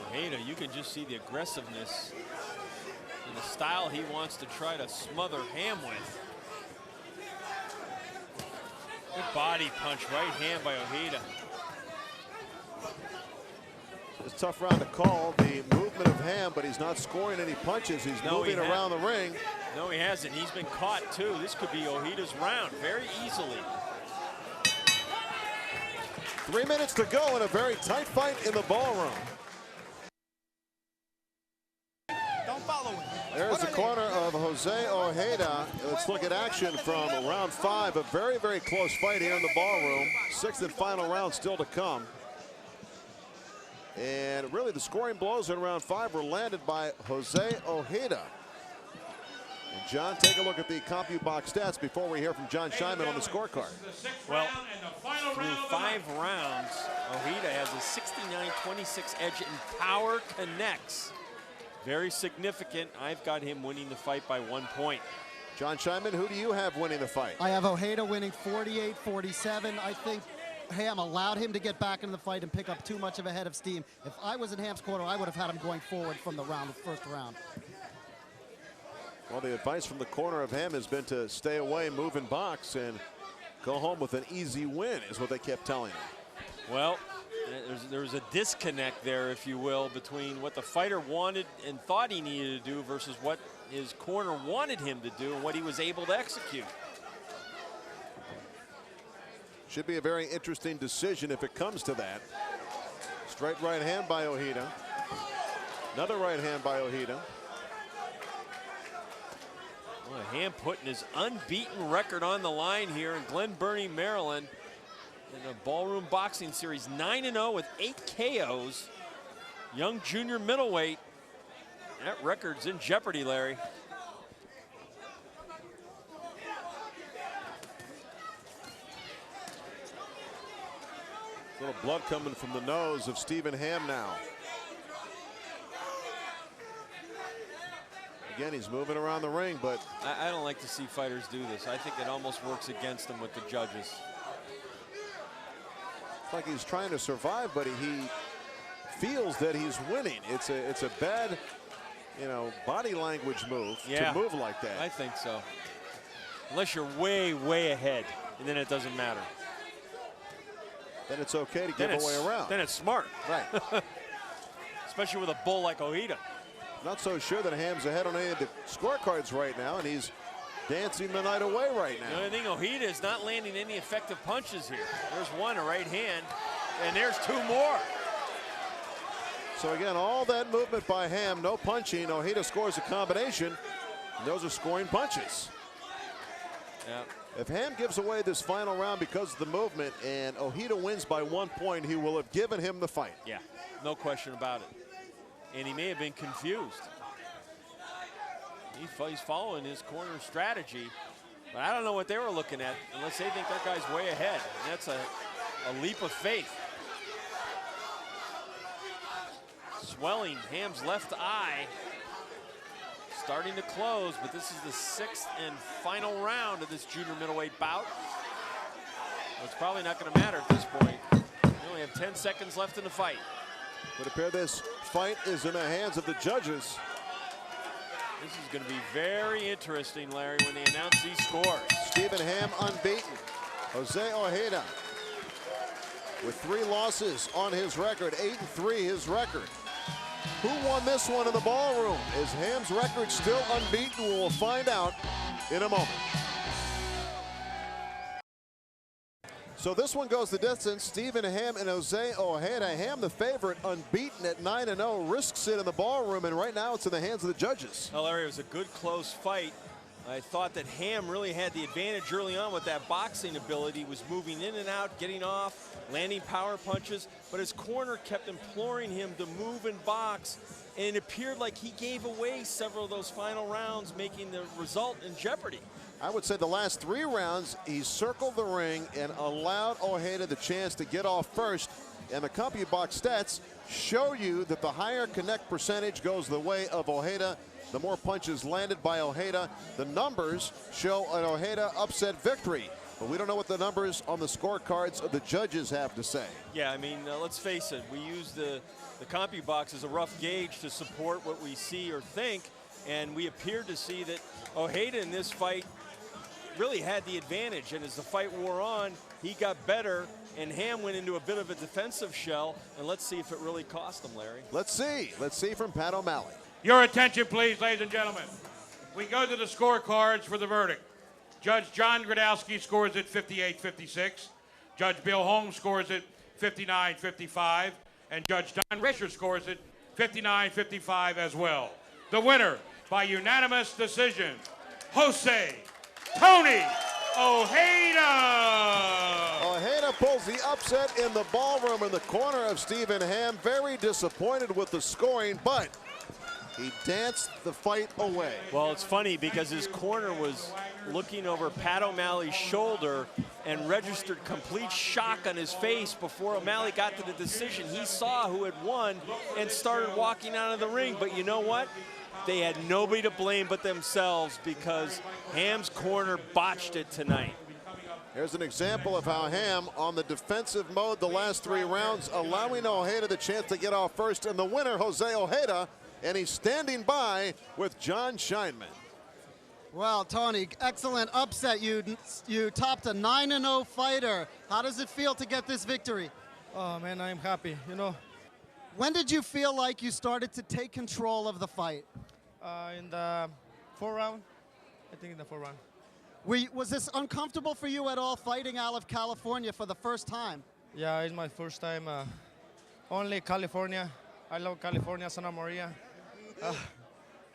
Ojeda, you can just see the aggressiveness and the style he wants to try to smother Ham with. Good body punch, right hand by Ojeda. It's a tough round to call the movement of Ham, but he's not scoring any punches. He's moving around the ring. No, he hasn't. He's been caught too. This could be Ojeda's round very easily. 3 minutes to go in a very tight fight in the ballroom. Don't follow him. There's the corner of Jose Ojeda. Let's look at action from round 5. A very, very close fight here in the ballroom. 6th and final round still to come. And really the scoring blows in round 5 were landed by Jose Ojeda. And John, take a look at the CompuBox stats before we hear from Jon Scheinman on the scorecard. Well, through 5 rounds, Ojeda has a 69-26 edge in power connects. Very significant. I've got him winning the fight by 1 point. Jon Scheinman, who do you have winning the fight? I have Ojeda winning 48-47. I think Ham allowed him to get back into the fight and pick up too much of a head of steam. If I was in Ham's corner, I would have had him going forward from the first round. Well, the advice from the corner of Ham has been to stay away, move and box, and go home with an easy win, is what they kept telling him. Well, there's a disconnect there, if you will, between what the fighter wanted and thought he needed to do versus what his corner wanted him to do and what he was able to execute. Should be a very interesting decision if it comes to that. Straight right hand by Ojeda. Another right hand by Ojeda. Well, Ham putting his unbeaten record on the line here in Glen Burnie, Maryland. In the Ballroom Boxing Series, 9-0 with 8 KOs. Young junior middleweight. That record's in jeopardy, Larry. A little blood coming from the nose of Stephen Ham now. Again, he's moving around the ring, but I don't like to see fighters do this. I think it almost works against them with the judges. it's like he's trying to survive, but he feels that he's winning. It's a bad, body language move to move like that. I think so. Unless you're way, way ahead, and then it doesn't matter. Then it's okay to give away a round. Then it's smart. Right. Especially with a bull like Ojeda. Not so sure that Ham's ahead on any of the scorecards right now, and he's dancing the night away right now. The only thing, Ojeda is not landing any effective punches here. There's one, a right hand, and there's 2 more. So again, all that movement by Ham, no punching. Ojeda scores a combination, And those are scoring punches. Yeah. If Ham gives away this final round because of the movement and Ojeda wins by 1 point, he will have given him the fight. Yeah, no question about it. And he may have been confused. He's following his corner strategy, but I don't know what they were looking at unless they think their guy's way ahead. And that's a leap of faith. Swelling, Ham's left eye starting to close, but this is the 6th and final round of this junior middleweight bout. Well, it's probably not going to matter at this point. We only have 10 seconds left in the fight. Would appear this fight is in the hands of the judges. This is going to be very interesting, Larry, when they announce these scores. Stephen Ham unbeaten. Jose Ojeda with 3 losses on his record, 8-3 his record. Who won this one in the ballroom? Is Ham's record still unbeaten? We'll find out in a moment. So this one goes the distance. Stephen Ham and Jose Ojeda. Ham, the favorite, unbeaten at 9-0, risks it in the ballroom, and right now it's in the hands of the judges. Well, Larry, it was a good close fight. I thought that Ham really had the advantage early on with that boxing ability. He was moving in and out, getting off, landing power punches, but his corner kept imploring him to move and box, and it appeared like he gave away several of those final rounds, making the result in jeopardy. I would say the last 3 rounds, he circled the ring and allowed Ojeda the chance to get off first, and the CompuBox stats show you that the higher connect percentage goes the way of Ojeda. The more punches landed by Ojeda. The numbers show an Ojeda upset victory, but we don't know what the numbers on the scorecards of the judges have to say. Yeah, I mean, let's face it. We use the CompuBox as a rough gauge to support what we see or think, and we appeared to see that Ojeda in this fight really had the advantage, and as the fight wore on, he got better, and Ham went into a bit of a defensive shell, and let's see if it really cost him, Larry. Let's see from Pat O'Malley. Your attention, please, ladies and gentlemen. We go to the scorecards for the verdict. Judge Jon Gradowski scores at 58-56. Judge Bill Holmes scores at 59-55. And Judge Don Risher scores at 59-55 as well. The winner by unanimous decision, Jose Tony Ojeda. Ojeda pulls the upset in the ballroom in the corner of Stephen Ham. Very disappointed with the scoring, but he danced the fight away. Well, it's funny because his corner was looking over Pat O'Malley's shoulder and registered complete shock on his face before O'Malley got to the decision. He saw who had won and started walking out of the ring. But you know what? They had nobody to blame but themselves because Ham's corner botched it tonight. Here's an example of how Ham on the defensive mode the last 3 rounds, allowing Ojeda the chance to get off first, and the winner, Jose Ojeda, and he's standing by with Jon Scheinman. Well, Tony, excellent upset. You topped a 9-0 fighter. How does it feel to get this victory? Oh, man, I'm happy, you know. When did you feel like you started to take control of the fight? In the 4th round. I think in the 4th round. Was this uncomfortable for you at all, fighting out of California for the first time? Yeah, it's my first time. Only California. I love California, Santa Maria.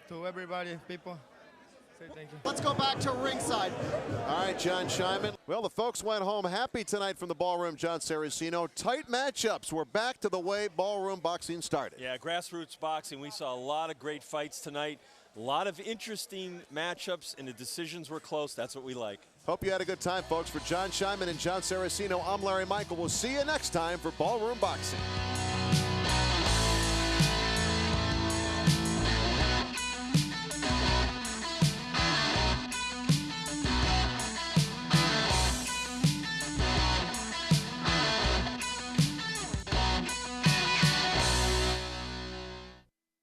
To everybody, people, say thank you. Let's go back to ringside. All right, Jon Scheinman. Well, the folks went home happy tonight from the ballroom, Jon Saraceno. Tight matchups. We're back to the way ballroom boxing started. Yeah, grassroots boxing. We saw a lot of great fights tonight. A lot of interesting matchups, and the decisions were close. That's what we like. Hope you had a good time, folks. For Jon Scheinman and Jon Saraceno, I'm Larry Michael. We'll see you next time for Ballroom Boxing.